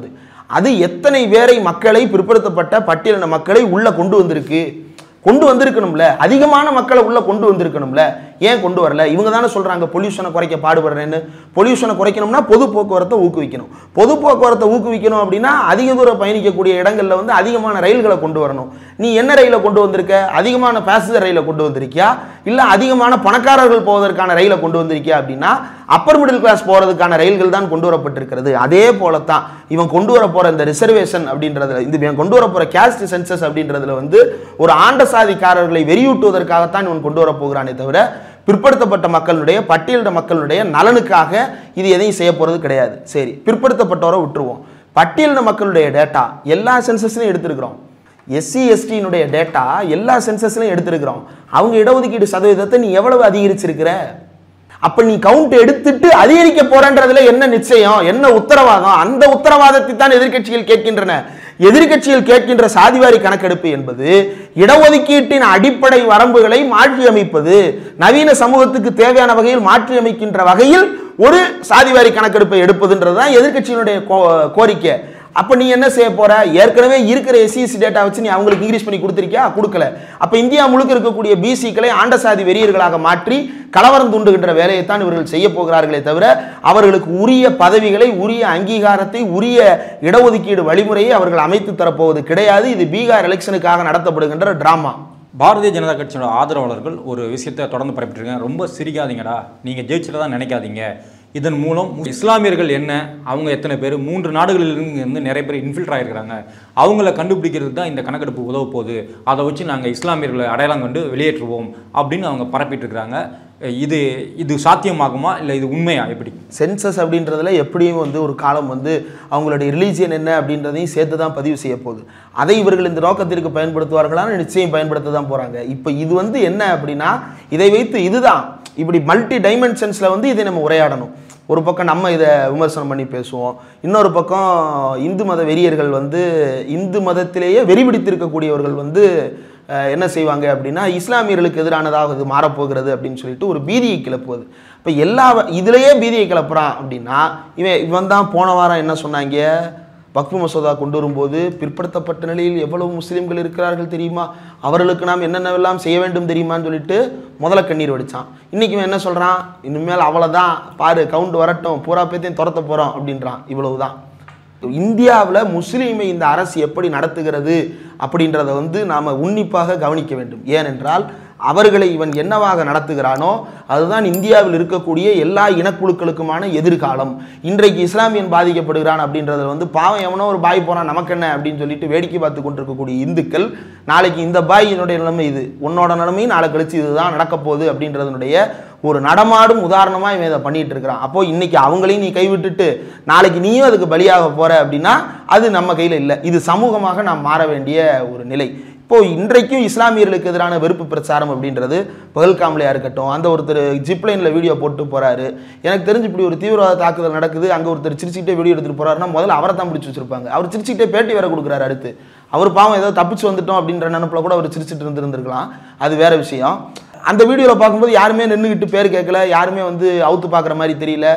அது எத்தனை பேரை மக்களை, பிற்படுத்தப்பட்ட பட்டியலின மக்களை உள்ள கொண்டு வந்திருக்கணும்ல, அதிகமான மக்களை உள்ள கொண்டு வந்திருக்கணும்ல. ஏன் கொண்டு வரல? இவங்க தானே சொல்றாங்க பொல்யூஷனை குறைக்க பாடுபடுறேன்னு. பொல்யூஷனை குறைக்கணும்னா பொது போக்குவரத்தை ஊக்குவிக்கணும். பொது போக்குவரத்தை ஊக்குவிக்கணும் அப்படின்னா அதிக தூரம் பயணிக்கக்கூடிய இடங்கள்ல வந்து அதிகமான ரயில்களை கொண்டு வரணும். நீ என்ன ரயிலை கொண்டு வந்திருக்க? அதிகமான பேசஞ்சர் ரயிலை கொண்டு வந்திருக்கியா, இல்ல அதிகமான பணக்காரர்கள் போவதற்கான ரயிலை கொண்டு வந்திருக்கியா அப்படின்னா அப்பர் மிடில் கிளாஸ் போறதுக்கான ரயில்கள் தான் கொண்டு வரப்பட்டிருக்கிறது. அதே போலத்தான் இவன் கொண்டு வர போற இந்த ரிசர்வேஷன் அப்படின்றதுல, இவன் கொண்டு வர போற கேஸ்ட் சென்சஸ் அப்படின்றதுல வந்து ஒரு ஆண்ட சாதிக்காரர்களை வெறியூட்டுவதற்காகத்தான் இவன் கொண்டு வர போகிறானே தவிர பிற்படுத்தப்பட்ட மக்களுடைய, பட்டியலிட மக்களுடைய நலனுக்காக இது எதையும் செய்ய போறது கிடையாது. சரி, பிற்படுத்தப்பட்டவரை விட்டுருவோம். பட்டியலிட மக்களுடைய டேட்டா எல்லா சென்சஸ்லையும் எடுத்திருக்கிறோம். எஸ்சி எஸ்டியினுடைய டேட்டா எல்லா சென்சஸ்லையும் எடுத்திருக்கிறோம். அவங்க இடஒதுக்கீடு சதவீதத்தை நீ எவ்வளவு அதிகரிச்சிருக்கிற? அப்ப நீ கவுண்ட் எடுத்துட்டு அதிகரிக்க போறன்றதுல என்ன நிச்சயம், என்ன உத்தரவாதம்? அந்த உத்தரவாதத்தை தான் எதிர்க்கட்சிகள் கேட்கின்றன. எதிர்க்கட்சிகள் கேட்கின்ற சாதிவாரி கணக்கெடுப்பு என்பது இடஒதுக்கீட்டின் அடிப்படை வரம்புகளை மாற்றி அமைப்பது, நவீன சமூகத்துக்கு தேவையான வகையில் மாற்றி அமைக்கின்ற வகையில் ஒரு சாதிவாரி கணக்கெடுப்பை எடுப்பதுன்றதுதான் எதிர்க்கட்சியினுடைய கோரிக்கை. அப்ப நீ என்ன செய்ய போற? ஏற்கனவே இருக்கிற எஸ்சிஎஸ்சி டேட்டா வச்சு நீ அவங்களுக்கு இன்க்ரீஸ் பண்ணி கொடுத்திருக்கியா? கொடுக்கல. அப்ப இந்தியா முழுக்க இருக்கக்கூடிய பிசிக்களை ஆண்ட சாதி வெறியர்களாக மாற்றி கலவரம் தூண்டுகின்ற வேலையைத்தான் இவர்கள் செய்ய போகிறார்களே தவிர அவர்களுக்கு உரிய பதவிகளை, உரிய அங்கீகாரத்தை, உரிய இடஒதுக்கீடு வழிமுறையை அவர்கள் அமைத்து தரப்போவது கிடையாது. இது பீகார் எலெக்ஷனுக்காக நடத்தப்படுகின்ற டிராமா. பாரதிய ஜனதா கட்சியோட ஆதரவாளர்கள் ஒரு விஷயத்தை தொடர்ந்து பரப்பிட்டுருக்காங்க. ரொம்ப சிரிக்காதீங்கடா, நீங்கள் ஜெயிச்சிட்டதான் நினைக்காதீங்க. இதன் மூலம் இஸ்லாமியர்கள் என்ன, அவங்க எத்தனை பேர், 3 நாடுகளிலிருந்து நிறைய பேர் இன்ஃபில்ட்ரேட் ஆகிருக்கிறாங்க, அவங்கள கண்டுபிடிக்கிறது தான் இந்த கணக்கெடுப்பு உதவ போகுது. அதை வச்சு நாங்கள் இஸ்லாமியர்களை அடையாளம் கண்டு வெளியேற்றுவோம் அப்படின்னு அவங்க பரப்பிட்டு இருக்கிறாங்க. இது சாத்தியமாகுமா, இல்லை இது உண்மையா? எப்படி சென்சஸ் அப்படின்றதுல எப்படியும் வந்து ஒரு காலம் வந்து அவங்களுடைய ரிலீஜியன் என்ன அப்படின்றதையும் சேர்த்து தான் பதிவு செய்ய போகுது. அதை இவர்கள் இந்த நோக்கத்திற்கு பயன்படுத்துவார்களான்னு நிச்சயம் பயன்படுத்த தான் போகிறாங்க. இப்போ இது வந்து என்ன அப்படின்னா, இதை வைத்து இதுதான் இப்படி மல்டி டைமென்ஷன்ஸில் வந்து இதை நம்ம உரையாடணும். ஒரு பக்கம் நம்ம இதை விமர்சனம் பண்ணி பேசுவோம், இன்னொரு பக்கம் இந்து மத வெறியர்கள் வந்து இந்து மதத்திலேயே வெறி பிடித்திருக்கக்கூடியவர்கள் வந்து என்ன செய்வாங்க அப்படின்னா இஸ்லாமியர்களுக்கு எதிரானதாக இது மாறப்போகிறது அப்படின்னு சொல்லிட்டு ஒரு பீதியை கிளப்புவது. இப்போ எல்லா இதுலேயே பீதியை கிளப்புறான் அப்படின்னா இவன் தான் போன வாரம் என்ன சொன்னாங்க, வக்ஃபு மசோதா கொண்டு வரும்போது பிற்படுத்தப்பட்ட நிலையில் எவ்வளவு முஸ்லீம்கள் இருக்கிறார்கள் தெரியுமா, அவர்களுக்கு நாம் என்னென்னவெல்லாம் செய்ய வேண்டும் தெரியுமான்னு சொல்லிட்டு முதல்ல கண்ணீர் வடித்தான். இன்றைக்கி இவன் என்ன சொல்கிறான், இனிமேல் அவ்வளோதான் பாரு, கவுண்ட் வரட்டும், பூரா பேத்தையும் துரத்த போகிறோம் அப்படின்றான். இவ்வளவுதான். இந்தியாவில் முஸ்லீமை இந்த அரசு எப்படி நடத்துகிறது அப்படின்றத வந்து நாம் உன்னிப்பாக கவனிக்க வேண்டும். ஏனென்றால் அவர்களை இவன் என்னவாக நடத்துகிறானோ அதுதான் இந்தியாவில் இருக்கக்கூடிய எல்லா இனக்குழுக்களுக்குமான எதிர்காலம். இன்றைக்கு இஸ்லாமியன் பாதிக்கப்படுகிறான் அப்படின்றதுல வந்து பாவம் எவனோ ஒரு பாய் போறான் நமக்கு என்ன அப்படின்னு சொல்லிட்டு வேடிக்கை பார்த்து கொண்டிருக்கக்கூடிய இந்துக்கள் நாளைக்கு இந்த பாயினுடைய நிலைமை இது, உன்னோட நிலைமையும் நாளை கழிச்சு இதுதான் நடக்க போகுது அப்படின்றதனுடைய ஒரு நடமாடும் உதாரணமாக இவன் இதை பண்ணிட்டு இருக்கிறான். அப்போ இன்னைக்கு அவங்களையும் நீ கைவிட்டுட்டு நாளைக்கு நீயும் அதுக்கு பலியாக போற அப்படின்னா அது நம்ம கையில் இல்லை. இது சமூகமாக நாம் மாற வேண்டிய ஒரு நிலை. இப்போ இன்றைக்கும் இஸ்லாமியர்களுக்கு எதிரான வெறுப்பு பிரச்சாரம் அப்படின்றது பகல்காம்லையா இருக்கட்டும், அந்த ஒருத்தர் ஜிப்லைனில் வீடியோ போட்டு போறாரு, எனக்கு தெரிஞ்சு இப்படி ஒரு தீவிரவாத தாக்குதல் நடக்குது, அங்கே ஒருத்தர் சிரிச்சுக்கிட்டே வீடியோ எடுத்துட்டு போறாருன்னா முதல்ல அவரை தான் பிடிச்சி வச்சிருப்பாங்க. அவர் சிரிச்சுக்கிட்டே பேட்டி வேற கொடுக்குறாரு. அடுத்து அவர் பாவம் ஏதோ தப்பிச்சு வந்துட்டோம் அப்படின்ற நினைப்புல கூட அவர் சிரிச்சுட்டு இருந்திருக்கலாம், அது வேற விஷயம். அந்த வீடியோவில் பார்க்கும்போது யாருமே நின்றுக்கிட்டு பேர் கேட்கல, யாருமே வந்து அவுத்து பார்க்குற மாதிரி தெரியல,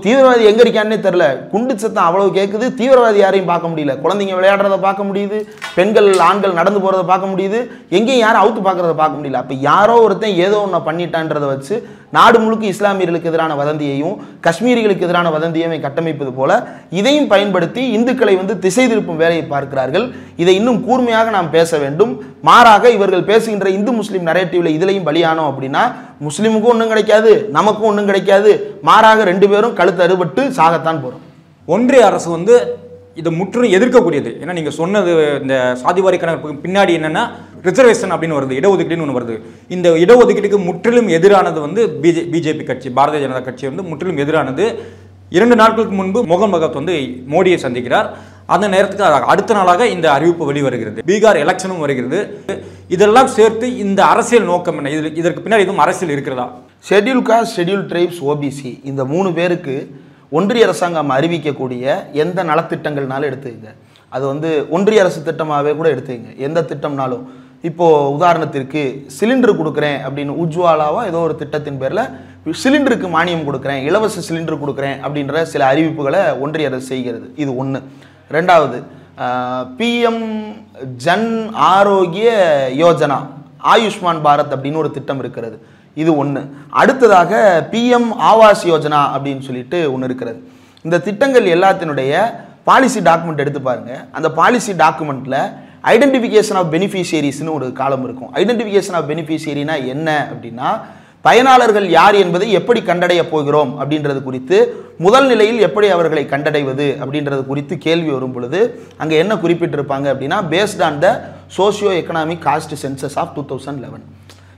தீவிரவாதி எங்கே இருக்கான்னே தெரில, குண்டு சத்தம் அவ்வளவு கேட்குது, தீவிரவாதி யாரையும் பார்க்க முடியல, குழந்தைங்க விளையாடுறத பார்க்க முடியுது, பெண்கள் ஆண்கள் நடந்து போகிறத பார்க்க முடியுது, எங்கேயும் யாரும் அவுத்து பார்க்குறத பார்க்க முடியல. அப்போ யாரோ ஒருத்தன் ஏதோ ஒன்று பண்ணிட்டான்றதை வச்சு நாடு முழுக்க இஸ்லாமியர்களுக்கு எதிரான வதந்தியையும் காஷ்மீரிகளுக்கு எதிரான வதந்தியையும் கட்டமைப்பது போல இதையும் பயன்படுத்தி இந்துக்களை வந்து திசை திருப்பும் வேலையை பார்க்கிறார்கள். இதை இன்னும் கூர்மையாக நாம் பேச வேண்டும். மாறாக இவர்கள் பேசுகின்ற இந்து முஸ்லீம் நரேட்டிவ்ல இதுலையும் பலியானோம் அப்படின்னா முஸ்லீமுக்கும் ஒன்றும் கிடைக்காது, நமக்கும் ஒன்றும் கிடைக்காது, மாறாக ரெண்டு பேரும் கழுத்து அறுபட்டு சாகத்தான் போகிறோம். ஒன்றிய அரசு வந்து இதை முற்றிலும் எதிர்க்கக்கூடியது. ஏன்னா நீங்கள் சொன்னது இந்த சாதிவாரி கணக்கு பின்னாடி என்னென்னா ரிசர்வேஷன் அப்படின்னு வருது, இடஒதுக்கீடுன்னு ஒன்று வருது. இந்த இடஒதுக்கீட்டுக்கு முற்றிலும் எதிரானது வந்து பிஜேபி கட்சி, பாரதிய ஜனதா கட்சி வந்து முற்றிலும் எதிரானது. 2 நாட்களுக்கு முன்பு மோகன் பகவத் வந்து மோடியை சந்திக்கிறார். அந்த நேரத்துக்கு அடுத்த நாளாக இந்த அறிவிப்பு வெளிவருகிறது. பீகார் எலெக்ஷனும் வருகிறது. இதெல்லாம் சேர்த்து இந்த அரசியல் நோக்கம் என்ன, இதற்கு பின்னாடி எதுவும் அரசியல் இருக்கிறதா? Schedule cost, schedule tribes, OBC இந்த 3 பேருக்கு ஒன்றிய அரசாங்கம் அறிவிக்கக்கூடிய எந்த நலத்திட்டங்கள்னாலும் எடுத்துக்கங்க, அது வந்து ஒன்றிய அரசு திட்டமாகவே கூட எடுத்துக்கங்க, எந்த திட்டம்னாலும். இப்போது உதாரணத்திற்கு சிலிண்டர் கொடுக்குறேன் அப்படின்னு உஜ்வாலாவா ஏதோ ஒரு திட்டத்தின் பேரில் சிலிண்டருக்கு மானியம் கொடுக்குறேன், இலவச சிலிண்டர் கொடுக்குறேன் அப்படின்ற சில அறிவிப்புகளை ஒன்றிய அரசு செய்கிறது. இது ஒன்று. ரெண்டாவது, பிஎம் ஜன் ஆரோக்கிய யோஜனா, ஆயுஷ்மான் பாரத் அப்படின்னு ஒரு திட்டம் இருக்கிறது, இது ஒன்று. அடுத்ததாக பிஎம் ஆவாஸ் யோஜனா அப்படின்னு சொல்லிட்டு ஒன்று இருக்கிறது. இந்த திட்டங்கள் எல்லாத்தினுடைய பாலிசி டாக்குமெண்ட் எடுத்து பாருங்க. அந்த பாலிசி டாக்குமெண்ட்டில் ஐடென்டிஃபிகேஷன் ஆஃப் பெனிஃபிஷியரிஸ்னு ஒரு காலம் இருக்கும். ஐடென்டிஃபிகேஷன் ஆஃப் பெனிஃபிஷியரினா என்ன அப்படின்னா, பயனாளர்கள் யார் என்பதை எப்படி கண்டடைய போகிறோம் அப்படின்றது குறித்து, முதல் நிலையில் எப்படி அவர்களை கண்டடைவது அப்படின்றது குறித்து கேள்வி வரும் பொழுது அங்கே என்ன குறிப்பிட்டிருப்பாங்க அப்படின்னா, based on the socio economic caste census of 2011.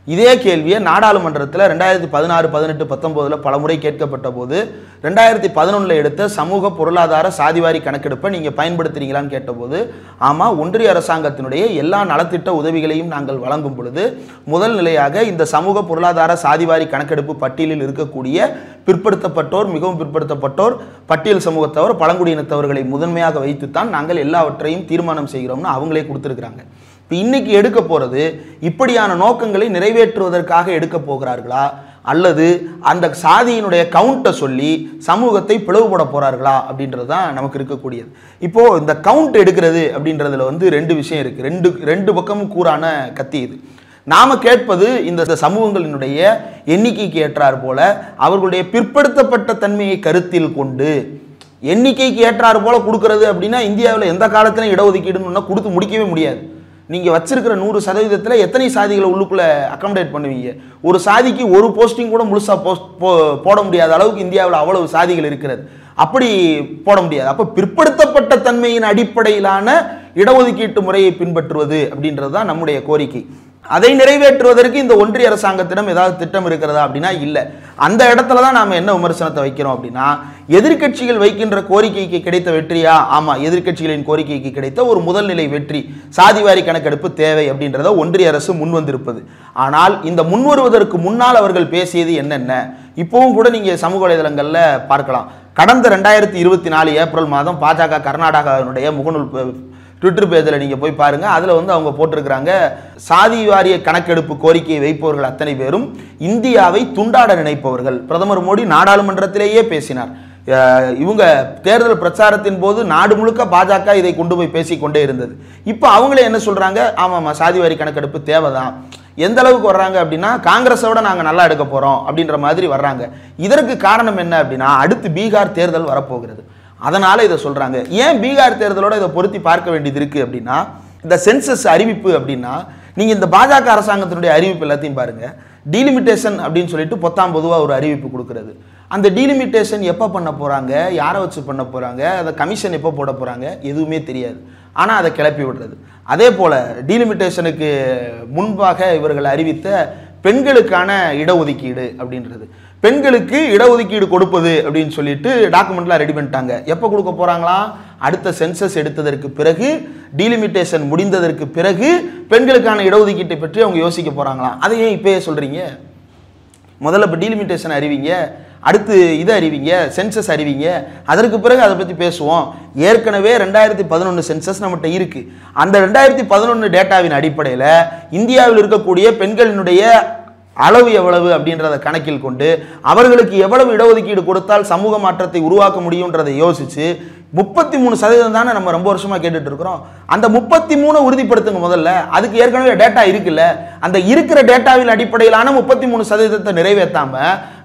இதே கேள்வியை நாடாளுமன்றத்தில் 2016, 18, 19 பல முறை கேட்கப்பட்ட போது 2011 எடுத்த சமூக பொருளாதார சாதிவாரி கணக்கெடுப்பை நீங்கள் பயன்படுத்துறீங்களான்னு கேட்டபோது, ஆமாம், ஒன்றிய அரசாங்கத்தினுடைய எல்லா நலத்திட்ட உதவிகளையும் நாங்கள் வழங்கும் பொழுது முதல் நிலையாக இந்த சமூக பொருளாதார சாதிவாரி கணக்கெடுப்பு பட்டியலில் இருக்கக்கூடிய பிற்படுத்தப்பட்டோர், மிகவும் பிற்படுத்தப்பட்டோர், பட்டியல் சமூகத்தவர், பழங்குடியினத்தவர்களை முதன்மையாக வைத்துத்தான் நாங்கள் எல்லாவற்றையும் தீர்மானம் செய்கிறோம்னு அவங்களே கொடுத்துருக்குறாங்க. இப்போ இன்னைக்கு எடுக்க போகிறது இப்படியான நோக்கங்களை நிறைவேற்றுவதற்காக எடுக்க போகிறார்களா, அல்லது அந்த சாதியினுடைய கவுண்ட்டை சொல்லி சமூகத்தை பிளவுபட போகிறார்களா அப்படின்றது தான் நமக்கு இருக்கக்கூடியது. இப்போது இந்த கவுண்ட் எடுக்கிறது அப்படின்றதுல வந்து 2 விஷயம் இருக்குது. ரெண்டு பக்கமும் கூறான கத்தி இது. நாம் கேட்பது இந்த சமூகங்களினுடைய எண்ணிக்கைக்கு ஏற்றார் போல அவர்களுடைய பிற்படுத்தப்பட்ட தன்மையை கருத்தில் கொண்டு எண்ணிக்கைக்கு ஏற்றாறு போல கொடுக்கறது அப்படின்னா இந்தியாவில் எந்த காலத்திலும் இடஒதுக்கீடுன்னு கொடுத்து முடிக்கவே முடியாது. நீங்கள் வச்சிருக்கிற 100% எத்தனை சாதிகளை உள்ளுக்குள்ளே அக்காமடேட் பண்ணுவீங்க? ஒரு சாதிக்கு ஒரு போஸ்டிங் கூட முழுசாக போட முடியாத அளவுக்கு இந்தியாவில் அவ்வளவு சாதிகள் இருக்கிறது. அப்படி போட முடியாது. அப்போ பிற்படுத்தப்பட்ட தன்மையின் அடிப்படையிலான இடஒதுக்கீட்டு முறையை பின்பற்றுவது அப்படின்றது தான் நம்முடைய கோரிக்கை. அதை நிறைவேற்றுவதற்கு இந்த ஒன்றிய அரசாங்கத்திடம் ஏதாவது திட்டம் இருக்கிறதா அப்படின்னா இல்லை. அந்த இடத்துல தான் நாம் என்ன விமர்சனத்தை வைக்கிறோம் அப்படின்னா, எதிர்க்கட்சிகள் வைக்கின்ற கோரிக்கைக்கு கிடைத்த வெற்றியா? ஆமாம், எதிர்க்கட்சிகளின் கோரிக்கைக்கு கிடைத்த ஒரு முதல்நிலை வெற்றி. சாதிவாரி கணக்கெடுப்பு தேவை அப்படின்றத ஒன்றிய அரசு முன்வந்திருப்பது. ஆனால் இந்த முன்வருவதற்கு முன்னால் அவர்கள் பேசியது என்னென்ன இப்போவும் கூட நீங்கள் சமூக வலைதளங்களில் பார்க்கலாம். கடந்த 2024 ஏப்ரல் மாதம் பாஜக கர்நாடகாவினுடைய முகநூல் ட்விட்டர் பேஜில் நீங்கள் போய் பாருங்கள். அதில் வந்து அவங்க போட்டிருக்கிறாங்க, சாதி வாரிய கணக்கெடுப்பு கோரிக்கையை வைப்பவர்கள் அத்தனை பேரும் இந்தியாவை துண்டாட நினைப்பவர்கள். பிரதமர் மோடி நாடாளுமன்றத்திலேயே பேசினார். இவங்க தேர்தல் பிரச்சாரத்தின் போது நாடு முழுக்க பாஜக இதை கொண்டு போய் பேசிக்கொண்டே இருந்தது. இப்போ அவங்களே என்ன சொல்கிறாங்க, ஆமாம் சாதிவாரி கணக்கெடுப்பு தேவைதான். எந்த அளவுக்கு வர்றாங்க அப்படின்னா, காங்கிரஸோட நாங்கள் நல்லா எடுக்க போகிறோம் அப்படின்ற மாதிரி வர்றாங்க. இதற்கு காரணம் என்ன அப்படின்னா, அடுத்து பீகார் தேர்தல் வரப்போகிறது. அதனால் இதை சொல்கிறாங்க. ஏன் பீகார் தேர்தலோட இதை பொருத்தி பார்க்க வேண்டியது இருக்குது அப்படின்னா, இந்த சென்சஸ் அறிவிப்பு அப்படின்னா நீங்கள் இந்த பாஜக அரசாங்கத்தினுடைய அறிவிப்பு எல்லாத்தையும் பாருங்கள். டீலிமிட்டேஷன் அப்படின்னு சொல்லிட்டு பொதுவாக ஒரு அறிவிப்பு கொடுக்குறது. அந்த டீலிமிட்டேஷன் எப்போ பண்ண போகிறாங்க, யாரை வச்சு பண்ண போகிறாங்க, அந்த கமிஷன் எப்போ போட போகிறாங்க, எதுவுமே தெரியாது. ஆனால் அதை கிளப்பி விடுறது. அதே போல் டீலிமிட்டேஷனுக்கு முன்பாக இவர்கள் அறிவித்த பெண்களுக்கான இடஒதுக்கீடு அப்படின்றது, பெண்களுக்கு இடஒதுக்கீடு கொடுப்பது அப்படின்னு சொல்லிட்டு டாக்குமெண்ட்லாம் ரெடி பண்ணிட்டாங்க. எப்போ கொடுக்க போகிறாங்களா, அடுத்த சென்சஸ் எடுத்ததற்கு பிறகு, டீலிமிட்டேஷன் முடிந்ததற்கு பிறகு பெண்களுக்கான இடஒதுக்கீட்டை பற்றி அவங்க யோசிக்க போகிறாங்களாம். அதை ஏன் இப்போயே சொல்கிறீங்க? முதல்ல இப்போ டீலிமிட்டேஷன் அறிவிங்க, அடுத்து இதை அறிவிங்க, சென்சஸ் அறிவிங்க, அதற்கு பிறகு அதை பற்றி பேசுவோம். ஏற்கனவே 2011 சென்சஸ் நம்மகிட்ட இருக்குது. அந்த 2011 டேட்டாவின் அடிப்படையில் இந்தியாவில் இருக்கக்கூடிய பெண்களினுடைய அளவு எவ்வளவு அப்படின்றத கணக்கில் கொண்டு அவர்களுக்கு எவ்வளவு இடஒதுக்கீடு கொடுத்தால் சமூக மாற்றத்தை உருவாக்க முடியும்ன்றதை யோசித்து 33% தானே நம்ம ரொம்ப வருஷமாக கேட்டுட்டு இருக்கிறோம். அந்த 33 உறுதிப்படுத்துங்க முதல்ல. அதுக்கு ஏற்கனவே டேட்டா இருக்குல்ல, அந்த இருக்கிற டேட்டாவின் அடிப்படையிலான 33% நிறைவேற்றாம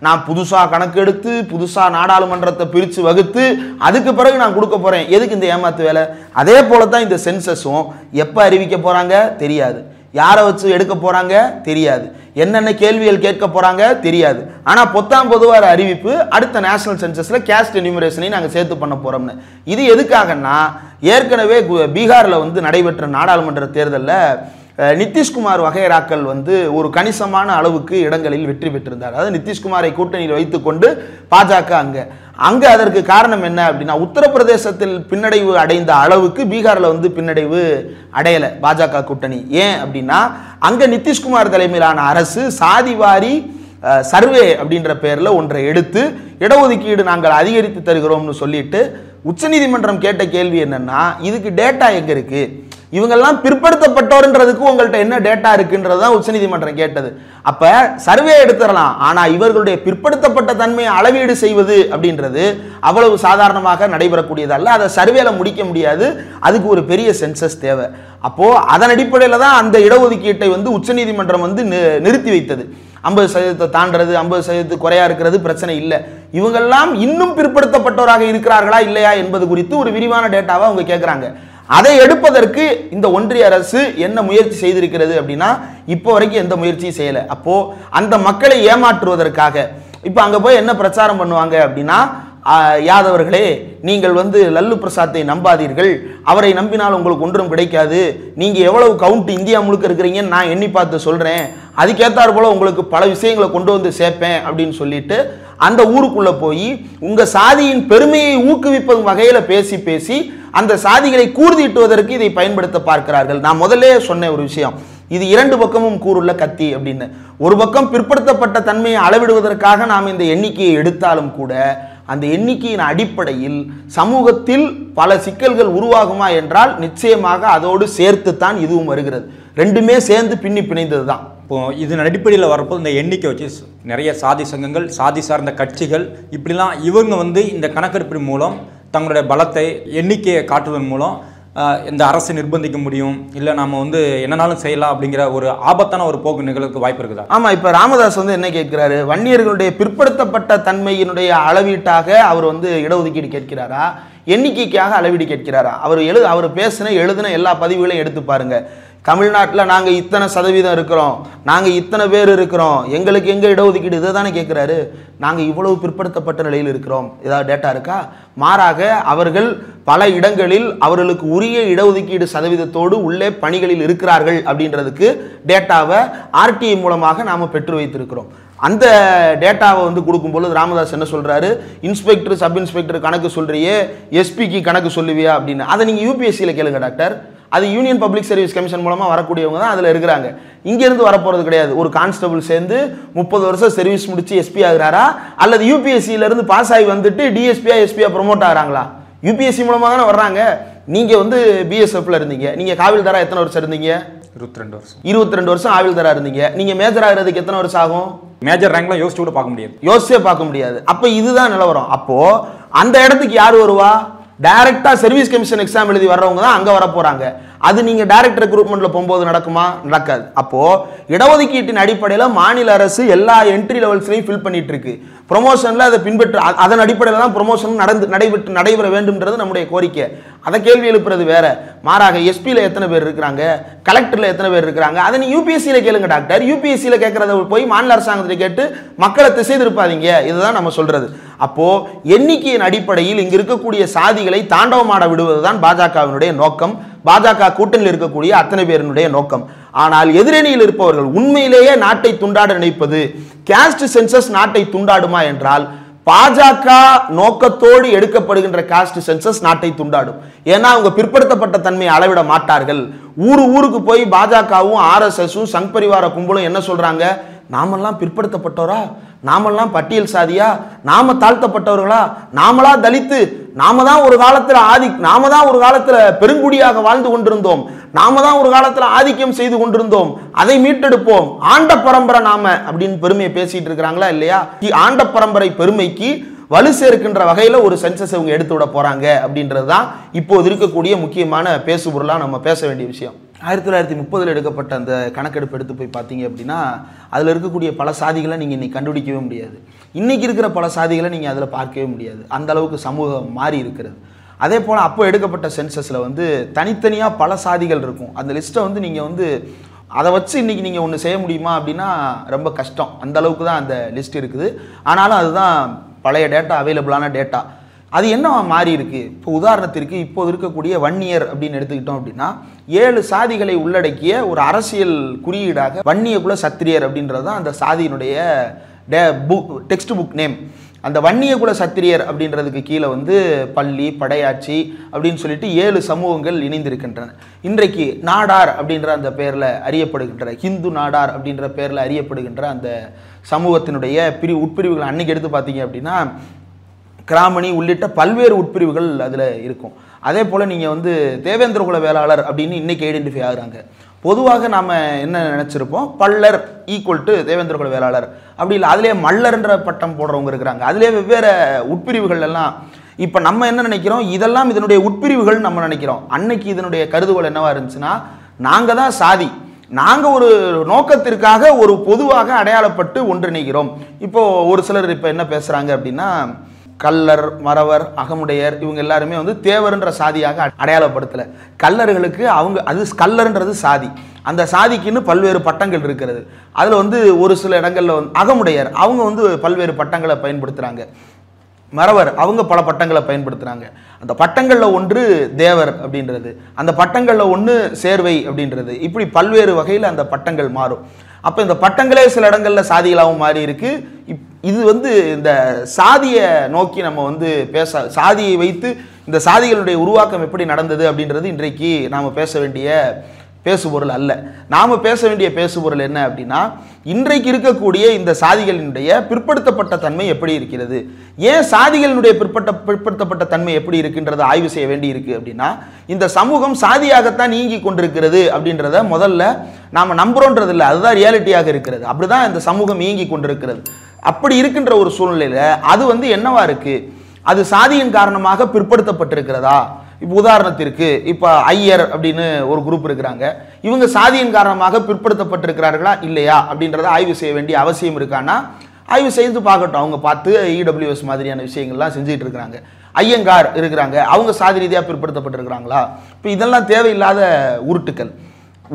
நான் புதுசாக கணக்கு எடுத்து புதுசாக நாடாளுமன்றத்தை பிரித்து வகுத்து அதுக்கு பிறகு நான் கொடுக்க போகிறேன். எதுக்கு இந்த ஏமாத்து வேலை? அதே போல தான் இந்த சென்சஸும் எப்போ அறிவிக்க போகிறாங்க தெரியாது, யாரை வச்சு எடுக்க போகிறாங்க தெரியாது, என்னென்ன கேள்விகள் கேட்க போகிறாங்க தெரியாது. ஆனால் பொதுவாக அறிவிப்பு அடுத்த நேஷனல் சென்சஸில் கேஸ்ட் என்யூமரேஷனையும் நாங்கள் சேர்த்து பண்ண போகிறோம்னு. இது எதுக்காகன்னா, ஏற்கனவே பீகாரில் நடைபெற்ற நாடாளுமன்ற தேர்தலில் நிதிஷ்குமார் வகைராக்கள் ஒரு கணிசமான அளவுக்கு இடங்களில் வெற்றி பெற்றிருந்தார். அதாவது நிதிஷ்குமாரை கூட்டணியில் வைத்துக்கொண்டு பாஜக அங்கே அதற்கு காரணம் என்ன அப்படின்னா, உத்தரப்பிரதேசத்தில் பின்னடைவு அடைந்த அளவுக்கு பீகாரில் பின்னடைவு அடையலை பாஜக கூட்டணி. ஏன் அப்படின்னா, அங்கே நிதிஷ்குமார் தலைமையிலான அரசு சாதிவாரி சர்வே அப்படின்ற பேரில் ஒன்றை எடுத்து இடஒதுக்கீடு நாங்கள் அதிகரித்து தருகிறோம்னு சொல்லிட்டு உச்சநீதிமன்றம் கேட்ட கேள்வி என்னன்னா, இதுக்கு டேட்டா எங்கே இருக்குது, இவங்கெல்லாம் பிற்படுத்தப்பட்டோர்ன்றதுக்கு உங்கள்கிட்ட என்ன டேட்டா இருக்குன்றது தான் உச்சநீதிமன்றம் கேட்டது. அப்போ சர்வே எடுத்துடலாம், ஆனால் இவர்களுடைய பிற்படுத்தப்பட்ட தன்மையை அளவீடு செய்வது அப்படின்றது அவ்வளவு சாதாரணமாக நடைபெறக்கூடியதல்ல. அதை சர்வேல முடிக்க முடியாது, அதுக்கு ஒரு பெரிய சென்சஸ் தேவை. அப்போது அதன் அடிப்படையில் தான் அந்த இடஒதுக்கீட்டை உச்சநீதிமன்றம் நிறுத்தி வைத்தது. 50% தாண்டது, 50% குறையா இருக்கிறது பிரச்சனை இல்லை. இவங்கெல்லாம் இன்னும் பிற்படுத்தப்பட்டவராக இருக்கிறார்களா இல்லையா என்பது குறித்து ஒரு விரிவான டேட்டாவை அவங்க கேட்குறாங்க. அதை எடுப்பதற்கு இந்த ஒன்றிய அரசு என்ன முயற்சி செய்திருக்கிறது அப்படின்னா, இப்போ வரைக்கும் எந்த முயற்சியும் செய்யலை. அப்போ அந்த மக்களை ஏமாற்றுவதற்காக இப்போ அங்கே போய் என்ன பிரச்சாரம் பண்ணுவாங்க அப்படின்னா, யாதவர்களே நீங்கள் லல்லு பிரசாத்தை நம்பாதீர்கள், அவரை நம்பினால் உங்களுக்கு ஒன்றும் கிடைக்காது, நீங்கள் எவ்வளவு கவுண்ட் இந்தியா முழுக்க இருக்கிறீங்கன்னு நான் எண்ணி பார்த்து சொல்கிறேன், அதுக்கேற்றார் போல உங்களுக்கு பல விஷயங்களை கொண்டு சேர்ப்பேன் அப்படின்னு சொல்லிட்டு அந்த ஊருக்குள்ளே போய் உங்கள் சாதியின் பெருமையை ஊக்குவிப்பது வகையில் பேசி பேசி அந்த சாதிகளை கூர்தீட்டுவதற்கு இதை பயன்படுத்த பார்க்கிறார்கள். நான் முதல்ல சொன்ன ஒரு விஷயம், இது இரண்டு பக்கமும் கூறுள்ள கத்தி அப்படின்னு. ஒரு பக்கம் பிற்படுத்தப்பட்ட தன்மையை அளவிடுவதற்காக நாம் இந்த எண்ணிக்கையை எடுத்தாலும் கூட அந்த எண்ணிக்கையின் அடிப்படையில் சமூகத்தில் பல சிக்கல்கள் உருவாகுமா என்றால் நிச்சயமாக அதோடு சேர்த்து தான் இதுவும் வருகிறது. ரெண்டுமே சேர்ந்து பின்னி பிணைந்தது தான். இப்போ இதன் அடிப்படையில் வரப்போ இந்த எண்ணிக்கை வச்சு நிறைய சாதி சங்கங்கள், சாதி சார்ந்த கட்சிகள் இப்படிலாம் இவங்க இந்த கணக்கெடுப்பின் மூலம் தங்களுடைய பலத்தை எண்ணிக்கையை காட்டுவதன் மூலம் இந்த அரசை நிர்பந்திக்க முடியும், இல்லை நம்ம என்னன்னாலும் செய்யலாம் அப்படிங்கிற ஒரு ஆபத்தான ஒரு போக்கு நிகழ்வுக்கு வாய்ப்பு இருக்குதா? ஆமாம், இப்போ ராமதாஸ் என்ன கேட்கிறாரு, வன்னியர்களுடைய பிற்படுத்தப்பட்ட தன்மையினுடைய அளவீட்டாக அவர் இடஒதுக்கீடு கேட்கிறாரா, எண்ணிக்கைக்காக அளவீடு கேட்கிறாரா? அவர் பேசின எழுதின எல்லா பதிவுகளையும் எடுத்து பாருங்க. தமிழ்நாட்டில் நாங்கள் இத்தனை சதவீதம் இருக்கிறோம், நாங்கள் இத்தனை பேர் இருக்கிறோம், எங்களுக்கு எங்கே இடஒதுக்கீடு, இதை தானே கேட்குறாரு. நாங்கள் இவ்வளவு பிற்படுத்தப்பட்ட நிலையில் இருக்கிறோம், ஏதாவது டேட்டா இருக்கா? மாறாக அவர்கள் பல இடங்களில் அவர்களுக்கு உரிய இடஒதுக்கீடு சதவீதத்தோடு உள்ளே பணிகளில் இருக்கிறார்கள் அப்படின்றதுக்கு டேட்டாவை ஆர்டிஐ மூலமாக நாம் பெற்று வைத்திருக்கிறோம். அந்த டேட்டாவை கொடுக்கும்போது ராமதாஸ் என்ன சொல்கிறாரு, இன்ஸ்பெக்டர் சப் இன்ஸ்பெக்டர் கணக்கு சொல்கிறியே, எஸ்பிக்கு கணக்கு சொல்லுவியா அப்படின்னு. அதை நீங்கள் யூபிஎஸ்சியில் கேளுங்க டாக்டர். அது யூனியன் பப்ளிக் சர்வீஸ் கமிஷன் மூலமாக வரக்கூடியவங்க தான் அதில் இருக்கிறாங்க. இங்கேருந்து வரப்போகிறது கிடையாது. ஒரு கான்ஸ்டபிள் சேர்ந்து 30 வருஷம் சர்வீஸ் முடித்து எஸ்பி ஆகிறாரா, அல்லது யூபிஎஸ்சியிலேருந்து பாஸ் ஆகி வந்துட்டு டிஎஸ்பியா எஸ்பியா ப்ரொமோட் ஆகிறாங்களா? யூபிஎஸ்சி மூலமாக தானே வர்றாங்க. நீங்கள் பிஎஸ்எஃப்ல இருந்தீங்க, நீங்கள் காவல்தாரா எத்தனை வருஷம் இருந்தீங்க? 22 வருஷம். 22 வருஷம் ஆவில்தாரா இருந்தீங்க. நீங்கள் மேஜர் ஆகிறதுக்கு எத்தனை வருஷம் ஆகும்? மேஜர் ரேங்க்லாம் யோசிச்சு கூட பார்க்க முடியாது, யோசிச்சே பார்க்க முடியாது. அப்போ இதுதான் நிலவரம். அப்போது அந்த இடத்துக்கு யார் வருவா? டைரக்டாக சர்வீஸ் கமிஷன் எக்ஸாம் எழுதி வர்றவங்க தான் அங்கே வர போகிறாங்க. அது நீங்கள் டைரக்ட் ரெக்ரூட்மெண்ட்டில் போகும்போது நடக்குமா? நடக்காது. அப்போது இடஒதுக்கீட்டின் அடிப்படையில் மாநில அரசு எல்லா என்ட்ரி லெவல்ஸ்லையும் ஃபில் பண்ணிட்டு இருக்கு. ப்ரொமோஷனில் அதை பின்பற்று அதன் அடிப்படையில் தான் ப்ரொமோஷன் நடைபெற வேண்டும்ன்றது நம்முடைய கோரிக்கை. அதை கேள்வி எழுப்புறது வேற. மாறாக எஸ்பியில் எத்தனை பேர் இருக்கிறாங்க, கலெக்டரில் எத்தனை பேர் இருக்கிறாங்க, அதை நீ யூபிஎஸ்சியில் கேளுங்க டாக்டர். யூபிஎஸ்சியில் கேட்கறத போய் மாநில அரசாங்கத்தை கேட்டு மக்களை திசை திருப்பாதீங்க. இதுதான் நம்ம சொல்றது. அப்போ எண்ணிக்கையின் அடிப்படையில் இங்கு இருக்கக்கூடிய சாதிகளை தாண்டவமாட விடுவதுதான் பாஜகவினுடைய நோக்கம், பாஜக கூட்டணியில் இருக்கக்கூடிய அத்தனை பேரினுடைய நோக்கம். ஆனால் எதிரணியில் இருப்பவர்கள் உண்மையிலேயே நாட்டை துண்டாட நினைப்பது, காஸ்ட் சென்சஸ் நாட்டை துண்டாடுமா என்றால் பாஜக நோக்கத்தோடு எடுக்கப்படுகின்ற காஸ்ட் சென்சஸ் நாட்டை துண்டாடும். ஏன்னா அவங்க பிற்படுத்தப்பட்ட தன்மையை அளவிட மாட்டார்கள். ஊருக்கு போய் பாஜகவும் ஆர்எஸ்எஸும் சங் பரிவார கும்பலும் என்ன சொல்றாங்க, நாமெல்லாம் பிற்படுத்தப்பட்டவரா, நாமெல்லாம் பட்டியல் சாதியா, நாம தாழ்த்தப்பட்டவர்களா, நாமளா தலித்து, நாம தான் ஒரு காலத்துல பெருங்குடியாக வாழ்ந்து கொண்டிருந்தோம், நாம தான் ஒரு காலத்துல ஆதிக்கம் செய்து கொண்டிருந்தோம், அதை மீட்டெடுப்போம், ஆண்ட பரம்பரை நாம அப்படின்னு பெருமையை பேசிட்டு இருக்கிறாங்களா இல்லையா? ஆண்ட பரம்பரை பெருமைக்கு வலு சேர்க்கின்ற வகையில ஒரு சென்சஸ் இவங்க எடுத்து விட போறாங்க அப்படின்றது தான் இப்போது இருக்கக்கூடிய முக்கியமான பேசுபொருளா நம்ம பேச வேண்டிய விஷயம். 1930 எடுக்கப்பட்ட அந்த கணக்கெடுப்பு எடுத்து போய் பார்த்தீங்க அப்படின்னா அதில் இருக்கக்கூடிய பல சாதிகளை நீங்கள் இன்னைக்கு கண்டுபிடிக்கவே முடியாது. இன்னைக்கு இருக்கிற பல சாதிகளை நீங்கள் அதில் பார்க்கவே முடியாது. அந்த அளவுக்கு சமூகம் மாறி இருக்கிறது. அதே போல் அப்போ எடுக்கப்பட்ட சென்சஸில் வந்து தனித்தனியாக பல சாதிகள் இருக்கும். அந்த லிஸ்ட்டை வந்து நீங்கள் வந்து அதை வச்சு இன்றைக்கி நீங்கள் ஒன்று செய்ய முடியுமா அப்படின்னா ரொம்ப கஷ்டம். அந்த அளவுக்கு தான் அந்த லிஸ்ட் இருக்குது. ஆனாலும் அதுதான் பழைய டேட்டா, அவைலபிளான டேட்டா. அது என்ன மாறி இருக்கு? இப்போ உதாரணத்திற்கு இப்போது இருக்கக்கூடிய வன்னியர் அப்படின்னு எடுத்துக்கிட்டோம் அப்படின்னா 7 சாதிகளை உள்ளடக்கிய ஒரு அரசியல் குறியீடாக வன்னிய குல சத்திரியர் அப்படின்றது தான் அந்த சாதியினுடைய டெக்ஸ்ட் புக் நேம். அந்த வன்னிய குல சத்திரியர் அப்படின்றதுக்கு கீழே வந்து பள்ளி, படையாட்சி அப்படின்னு சொல்லிட்டு 7 சமூகங்கள் இணைந்திருக்கின்றன. இன்றைக்கு நாடார் அப்படின்ற அந்த பெயரில் அறியப்படுகின்ற, ஹிந்து நாடார் அப்படின்ற பெயரில் அறியப்படுகின்ற அந்த சமூகத்தினுடைய உட்பிரிவுகள் அன்னைக்கு எடுத்து பார்த்தீங்க அப்படின்னா கிராமணி உள்ளிட்ட பல்வேறு உட்பிரிவுகள் அதில் இருக்கும். அதே போல் நீங்கள் வந்து தேவேந்திரகுல வேளாளர் அப்படின்னு இன்றைக்கி ஐடென்டிஃபை ஆகுறாங்க. பொதுவாக நாம் என்ன நினச்சிருப்போம், பல்லர் ஈக்குவல் டு தேவேந்திரகுல வேளாளர் அப்படி இல்லை. அதிலே மல்லர்ன்ற பட்டம் போடுறவங்க இருக்கிறாங்க. அதிலே வெவ்வேறு உட்பிரிவுகள் எல்லாம். இப்போ நம்ம என்ன நினைக்கிறோம், இதெல்லாம் இதனுடைய உட்பிரிவுகள் நம்ம நினைக்கிறோம். அன்னைக்கு இதனுடைய கருதுகோள் என்னவா இருந்துச்சுன்னா, நாங்கள் தான் சாதி, நாங்கள் ஒரு நோக்கத்திற்காக ஒரு பொதுவாக அடையாளப்பட்டு ஒன்றிணைகிறோம். இப்போது ஒரு சிலர் இப்போ என்ன பேசுகிறாங்க அப்படின்னா, கல்லர், மறவர், அகமுடையர் இவங்க எல்லாருமே வந்து தேவர்ன்ற சாதியாக அடையாளப்படுத்தலை. கல்லர்களுக்கு அது கல்லர்ன்றது சாதி, அந்த சாதிக்குன்னு பல்வேறு பட்டங்கள் இருக்கிறது. அதில் வந்து ஒரு சில இடங்களில் வந்து அகமுடையர் அவங்க வந்து பல்வேறு பட்டங்களை பயன்படுத்துகிறாங்க. மறவர் அவங்க பல பட்டங்களை பயன்படுத்துகிறாங்க. அந்த பட்டங்களில் ஒன்று தேவர் அப்படின்றது, அந்த பட்டங்களில் ஒன்று சேர்வை அப்படின்றது, இப்படி பல்வேறு வகையில் அந்த பட்டங்கள் மாறும். அப்போ இந்த பட்டங்களே சில இடங்களில் சாதிகளாகவும் மாறி இருக்கு. இது வந்து இந்த சாதியை நோக்கி நம்ம வந்து சாதியை வைத்து இந்த சாதிகளுடைய உருவாக்கம் எப்படி நடந்தது அப்படின்றது இன்றைக்கு நாம் பேச வேண்டிய பேசுபொருள் அல்ல. நாம் பேச வேண்டிய பேசுபொருள் என்ன அப்படின்னா, இன்றைக்கு இருக்கக்கூடிய இந்த சாதிகளினுடைய பிற்படுத்தப்பட்ட தன்மை எப்படி இருக்கிறது, ஏன் சாதிகளினுடைய பிற்படுத்தப்பட்ட தன்மை எப்படி இருக்குன்றதை ஆய்வு செய்ய வேண்டி இருக்கு அப்படின்னா, இந்த சமூகம் சாதியாகத்தான் நீங்கி கொண்டிருக்கிறது அப்படின்றத முதல்ல நாம் நம்புறோன்றது இல்லை, அதுதான் ரியாலிட்டியாக இருக்கிறது. அப்படிதான் இந்த சமூகம் இயங்கி கொண்டிருக்கிறது. அப்படி இருக்கின்ற ஒரு சூழ்நிலையில அது வந்து என்னவா இருக்கு, அது சாதியின் காரணமாக பிற்படுத்தப்பட்டிருக்கிறதா? இப்போ உதாரணத்திற்கு இப்போ ஐயர் அப்படின்னு ஒரு குரூப் இருக்கிறாங்க, இவங்க சாதியின் காரணமாக பிற்படுத்தப்பட்டிருக்கிறார்களா இல்லையா அப்படின்றத ஆய்வு செய்ய வேண்டிய அவசியம் இருக்கான்னா ஆய்வு செய்து பார்க்கட்டும். அவங்க பார்த்து இடபிள்யூஎஸ் மாதிரியான விஷயங்கள்லாம் செஞ்சுட்டு இருக்கிறாங்க. ஐயங்கார் இருக்கிறாங்க, அவங்க சாதி ரீதியாக பிற்படுத்தப்பட்டிருக்கிறாங்களா? இப்போ இதெல்லாம் தேவையில்லாத உருட்டுக்கள்.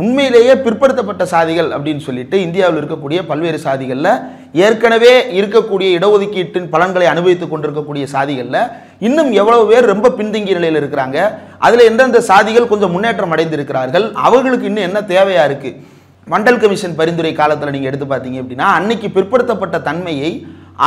உண்மையிலேயே பிற்படுத்தப்பட்ட சாதிகள் அப்படின்னு சொல்லிட்டு இந்தியாவில் இருக்கக்கூடிய பல்வேறு சாதிகளில் ஏற்கனவே இருக்கக்கூடிய இடஒதுக்கீட்டின் பலன்களை அனுபவித்துக் கொண்டிருக்கக்கூடிய சாதிகளில் இன்னும் எவ்வளவு பேர் ரொம்ப பின்தங்கிய நிலையில் இருக்கிறாங்க, அதில் எந்தெந்த சாதிகள் கொஞ்சம் முன்னேற்றம் அடைந்திருக்கிறார்கள், அவர்களுக்கு இன்னும் என்ன தேவையா இருக்கு. மண்டல் கமிஷன் பரிந்துரை காலத்தில் நீங்கள் எடுத்து பார்த்தீங்க அப்படின்னா அன்னைக்கு பிற்படுத்தப்பட்ட தன்மையை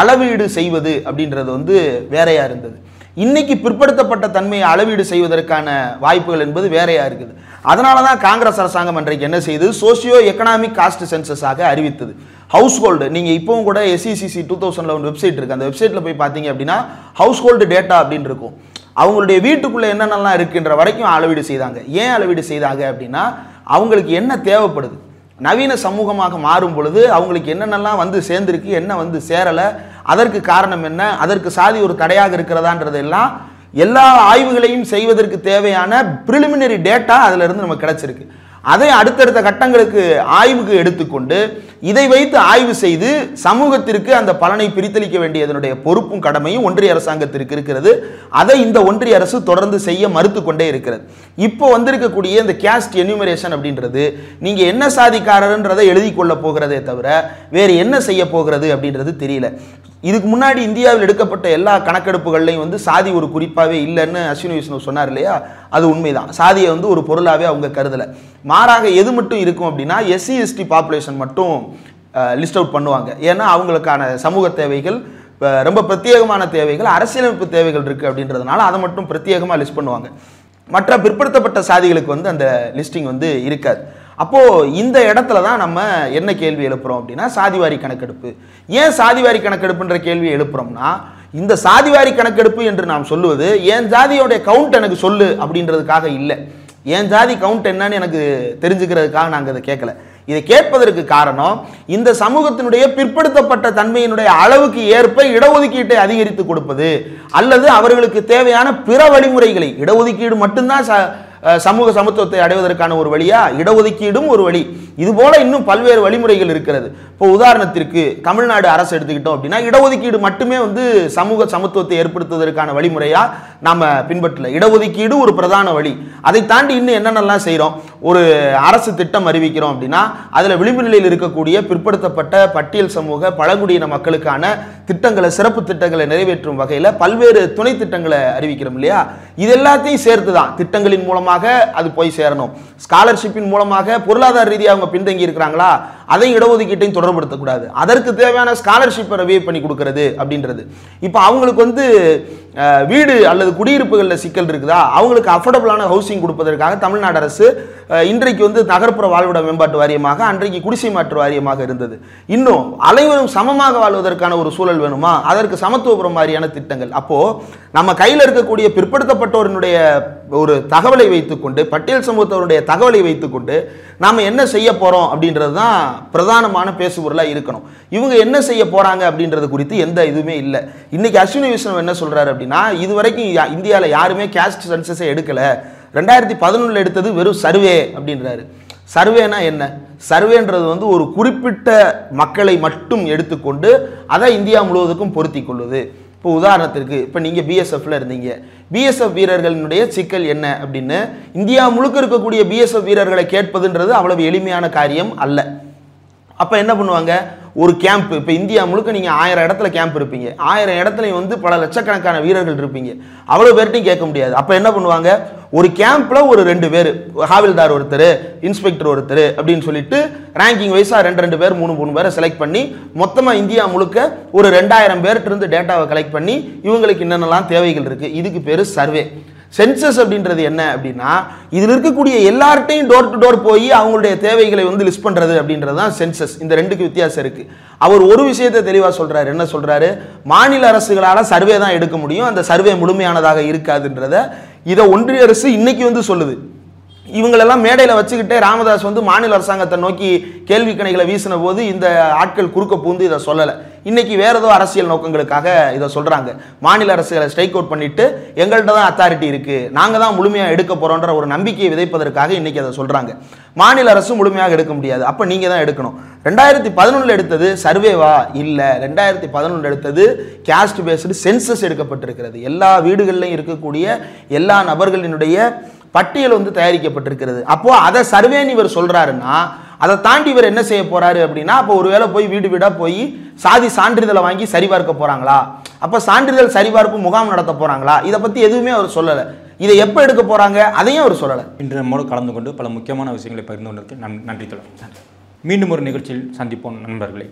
அளவீடு செய்வது அப்படின்றது வந்து வேறையா இருந்தது. இன்னைக்கு பிற்படுத்தப்பட்ட தன்மையை அளவீடு செய்வதற்கான வாய்ப்புகள் என்பது வேறையா இருக்குது. அதனால தான் காங்கிரஸ் அரசாங்கம் அன்றைக்கு என்ன செய்து சோசியோ எக்கனாமிக் காஸ்ட் சென்சஸாக அறிவித்தது. ஹவுஸ் ஹோல்டு நீங்கள் இப்போவும் கூட SECC 2011 வெப்சைட் இருக்குது, அந்த வெப்சைட்டில் போய் பார்த்தீங்க அப்படின்னா ஹவுஸ் ஹோல்டு டேட்டா அப்படின்னு இருக்கும். அவங்களுடைய வீட்டுக்குள்ளே என்னென்னலாம் இருக்குன்ற வரைக்கும் அளவீடு செய்தாங்க. ஏன் அளவீடு செய்தாங்க அப்படின்னா அவங்களுக்கு என்ன தேவைப்படுது, நவீன சமூகமாக மாறும் பொழுது அவங்களுக்கு என்னென்னலாம் வந்து சேர்ந்துருக்கு, என்ன வந்து சேரலை, அதற்கு காரணம் என்ன, அதற்கு சாதி ஒரு தடையாக இருக்கிறதான்றதெல்லாம் எல்லா ஆய்வுகளையும் செய்வதற்கு தேவையான பிரிலிமினரி டேட்டா அதிலிருந்து நமக்கு கிடைச்சிருக்கு. அதை அடுத்தடுத்த கட்டங்களுக்கு ஆய்வுக்கு எடுத்துக்கொண்டு இதை வைத்து ஆய்வு செய்து சமூகத்திற்கு அந்த பலனை பிரித்தளிக்க வேண்டியதனுடைய பொறுப்பும் கடமையும் ஒன்றிய அரசாங்கத்திற்கு இருக்கிறது. அதை இந்த ஒன்றிய அரசு தொடர்ந்து செய்ய மறுத்து கொண்டே இருக்கிறது. இப்போ வந்திருக்கக்கூடிய இந்த கேஸ்ட் என்யூமரேஷன் அப்படின்றது நீங்க என்ன சாதிக்காரர்ன்றதை எழுதி கொள்ள போகிறதே தவிர வேறு என்ன செய்ய போகிறது அப்படின்றது தெரியல. இதுக்கு முன்னாடி இந்தியாவில் எடுக்கப்பட்ட எல்லா கணக்கெடுப்புகள்லையும் வந்து சாதி ஒரு குறிப்பாகவே இல்லைன்னு அஸ்வினி விஷ்ணு சொன்னார் இல்லையா, அது உண்மைதான். சாதியை வந்து ஒரு பொருளாகவே அவங்க கருதலை. மாறாக எது மட்டும் இருக்கும் அப்படின்னா எஸ்சி எஸ்டி பாப்புலேஷன் மட்டும் லிஸ்ட் அவுட் பண்ணுவாங்க. ஏன்னா அவங்களுக்கான சமூக தேவைகள், ரொம்ப பிரத்யேகமான தேவைகள், அரசியலமைப்பு தேவைகள் இருக்குது அப்படின்றதுனால அதை மட்டும் பிரத்யேகமாக லிஸ்ட் பண்ணுவாங்க. மற்ற பிற்படுத்தப்பட்ட சாதிகளுக்கு வந்து அந்த லிஸ்டிங் வந்து இருக்காது. அப்போது இந்த இடத்துல தான் நம்ம என்ன கேள்வி எழுப்புறோம் அப்படின்னா சாதிவாரி கணக்கெடுப்பு. ஏன் சாதிவாரி கணக்கெடுப்புன்ற கேள்வியை எழுப்புறோம்னா, இந்த சாதிவாரி கணக்கெடுப்பு என்று நாம் சொல்லுவது என் ஜாதியோடைய கவுண்ட் எனக்கு சொல்லு அப்படின்றதுக்காக இல்லை. என் ஜாதி கவுண்ட் என்னன்னு எனக்கு தெரிஞ்சுக்கிறதுக்காக நாங்கள் இதை கேட்கல. இதை கேட்பதற்கு காரணம் இந்த சமூகத்தினுடைய பிற்படுத்தப்பட்ட தன்மையினுடைய அளவுக்கு ஏற்ப இடஒதுக்கீட்டை அதிகரித்து கொடுப்பது அல்லது அவர்களுக்கு தேவையான பிற வழிமுறைகளை, இடஒதுக்கீடு மட்டும்தான் சமூக சமத்துவத்தை அடைவதற்கான ஒரு வழியா, இடஒதுக்கீடும் ஒரு வழி. இது போல இன்னும் பல்வேறு வழிமுறைகள் இருக்கிறது. இப்போ உதாரணத்திற்கு தமிழ்நாடு அரசு எடுத்துக்கிட்டோம் அப்படின்னா இடஒதுக்கீடு மட்டுமே வந்து சமூக சமத்துவத்தை ஏற்படுத்துவதற்கான வழிமுறையா நாம பின்பற்றல. இடஒதுக்கீடு ஒரு பிரதான வழி. அதை தாண்டி இன்னும் என்னென்னலாம் செய்கிறோம், ஒரு அரசு திட்டம் அறிவிக்கிறோம் அப்படின்னா அதில் விளிம்பு நிலையில் இருக்கக்கூடிய பிற்படுத்தப்பட்ட பட்டியல் சமூக பழங்குடியின மக்களுக்கான திட்டங்களை, சிறப்பு திட்டங்களை நிறைவேற்றும் வகையில் பல்வேறு துணை திட்டங்களை அறிவிக்கிறோம் இல்லையா. இது எல்லாத்தையும் சேர்த்து தான் திட்டங்களின் மூலமாக அது போய் சேரணும். ஸ்காலர்ஷிப்பின் மூலமாக பொருளாதார ரீதியாக அவங்க பின்தங்கி இருக்கிறாங்களா, அதை இடஒதுக்கீட்டையும் தொடர்படுத்தக்கூடாது. அதற்கு தேவையான ஸ்காலர்ஷிப்பை ரிவைவ் பண்ணி கொடுக்கறது அப்படின்றது. இப்போ அவங்களுக்கு வந்து வீடு அல்லது குடியிருப்புகளில் சிக்கல் இருக்குதா, அவங்களுக்கு அஃபோர்டபுளான ஹவுசிங் கொடுப்பதற்காக தமிழ்நாடு அரசு இன்றைக்கு வந்து நகர்ப்புற வாழ்விட மேம்பாட்டு வாரியமாக, அன்றைக்கு குடிசை மாற்று வாரியமாக இருந்தது. இன்னும் அனைவரும் சமமாக வாழ்வதற்கான ஒரு சூழல் வேணுமா, அதற்கு சமத்துவபுரம் மாதிரியான திட்டங்கள். அப்போ நம்ம கையில் இருக்கக்கூடிய பிற்படுத்தப்பட்டோருடைய ஒரு தகவலை வைத்துக்கொண்டு, பட்டியல் சமூகத்தவருடைய தகவலை வைத்துக்கொண்டு நாம என்ன செய்ய போறோம் அப்படின்றது தான் பிரதானமான பேசுபொருளாக இருக்கணும். இவங்க என்ன செய்ய போறாங்க அப்படின்றது குறித்து எந்த இதுவுமே இல்லை. இன்னைக்கு அஸ்வினி விஷ்ணு என்ன சொல்றாரு அப்படின்னா, இதுவரைக்கும் இந்தியாவில் யாருமே கேஸ்ட் சென்சஸை எடுக்கல, 2011 எடுத்தது வெறும் சர்வே அப்படின்றாரு. சர்வேனா என்ன? சர்வேன்றது வந்து ஒரு குறிப்பிட்ட மக்களை மட்டும் எடுத்துக்கொண்டு அதை இந்தியா முழுவதுக்கும் பொருத்தி கொள்ளுது. இப்போ உதாரணத்திற்கு இப்போ நீங்கள் பிஎஸ்எஃப்ல இருந்தீங்க, பிஎஸ்எஃப் வீரர்களினுடைய சிக்கல் என்ன அப்படின்னு இந்தியா முழுக்க இருக்கக்கூடிய பிஎஸ்எஃப் வீரர்களை கேட்பதுன்றது அவ்வளவு எளிமையான காரியம் அல்ல. அப்போ என்ன பண்ணுவாங்க, ஒரு கேம்ப், இப்போ இந்தியா முழுக்க நீங்கள் 1000 இடத்துல கேம்ப் இருப்பீங்க, 1000 இடத்துலையும் வந்து பல லட்சக்கணக்கான வீரர்கள் இருப்பீங்க, அவ்வளோ பேர்ட்டையும் கேட்க முடியாது. அப்போ என்ன பண்ணுவாங்க, ஒரு கேம்பில் ஒரு 2 பேர், ஹாவில்தார் ஒருத்தர், இன்ஸ்பெக்டர் ஒருத்தர் அப்படின்னு சொல்லிட்டு ரேங்கிங் வைஸாக 2 பேர் 3 பேரை செலக்ட் பண்ணி மொத்தமாக இந்தியா முழுக்க ஒரு 2000 பேர்கிட்ட இருந்து டேட்டாவை கலெக்ட் பண்ணி இவங்களுக்கு என்னென்னலாம் தேவைகள் இருக்குது, இதுக்கு பேர் சர்வே. சென்சஸ் அப்படின்றது என்ன அப்படின்னா, இதில் இருக்கக்கூடிய எல்லார்ட்டையும் டோர் டு டோர் போய் அவங்களுடைய தேவைகளை வந்து லிஸ்ட் பண்ணுறது அப்படின்றது தான் சென்சஸ். இந்த ரெண்டுக்கு வித்தியாசம் இருக்குது. அவர் ஒரு விஷயத்தை தெளிவாக சொல்கிறாரு. என்ன சொல்கிறாரு, மாநில அரசுகளால் சர்வே தான் எடுக்க முடியும், அந்த சர்வே முழுமையானதாக இருக்காதுன்றத இதை ஒன்றிய அரசு இன்னைக்கு வந்து சொல்லுது. இவங்களெல்லாம் மேடையில் வச்சுக்கிட்டே ராமதாஸ் வந்து மாநில அரசாங்கத்தை நோக்கி கேள்வி கணைகளை வீசின போது இந்த ஆட்கள் குறுக்க பூந்து இதை சொல்லலை. இன்னைக்கு வேற ஏதோ அரசியல் நோக்கங்களுக்காக இதை சொல்றாங்க. மாநில அரசுகளை ஸ்ட்ரைக் அவுட் பண்ணிட்டு எங்கள்கிட்ட தான் அத்தாரிட்டி இருக்கு, நாங்க தான் முழுமையாக எடுக்க போறோன்ற ஒரு நம்பிக்கையை விதைப்பதற்காக இன்னைக்கு அதை சொல்றாங்க. மாநில அரசு முழுமையாக எடுக்க முடியாது, அப்ப நீங்க தான் எடுக்கணும். 2011 எடுத்தது சர்வேவா இல்ல, 2011 எடுத்தது கேஸ்ட் பேஸ்டு சென்சஸ் எடுக்கப்பட்டிருக்கிறது. எல்லா வீடுகளிலும் இருக்கக்கூடிய எல்லா நபர்களினுடைய பட்டியல் வந்து தயாரிக்கப்பட்டிருக்கிறது. அப்போ அதை சர்வேன்னு இவர் சொல்றாருன்னா அதை தாண்டி இவர் என்ன செய்ய போறாரு அப்படின்னா, அப்போ ஒருவேளை போய் வீடு வீடா போய் சாதி சான்றிதழை வாங்கி சரிபார்க்க போறாங்களா, அப்ப சான்றிதழ் சரிபார்ப்பு முகாம் நடத்த போறாங்களா, இதை பத்தி எதுவுமே அவர் சொல்லலை. இதை எப்போ எடுக்க போறாங்க அதையும் அவர் சொல்லலை. இன்று நம்மோடு கலந்து கொண்டு பல முக்கியமான விஷயங்களை பகிர்ந்து கொண்டதற்கு நன்றி தொடர். மீண்டும் ஒரு நிகழ்ச்சியில் சந்திப்போம் நண்பர்களே.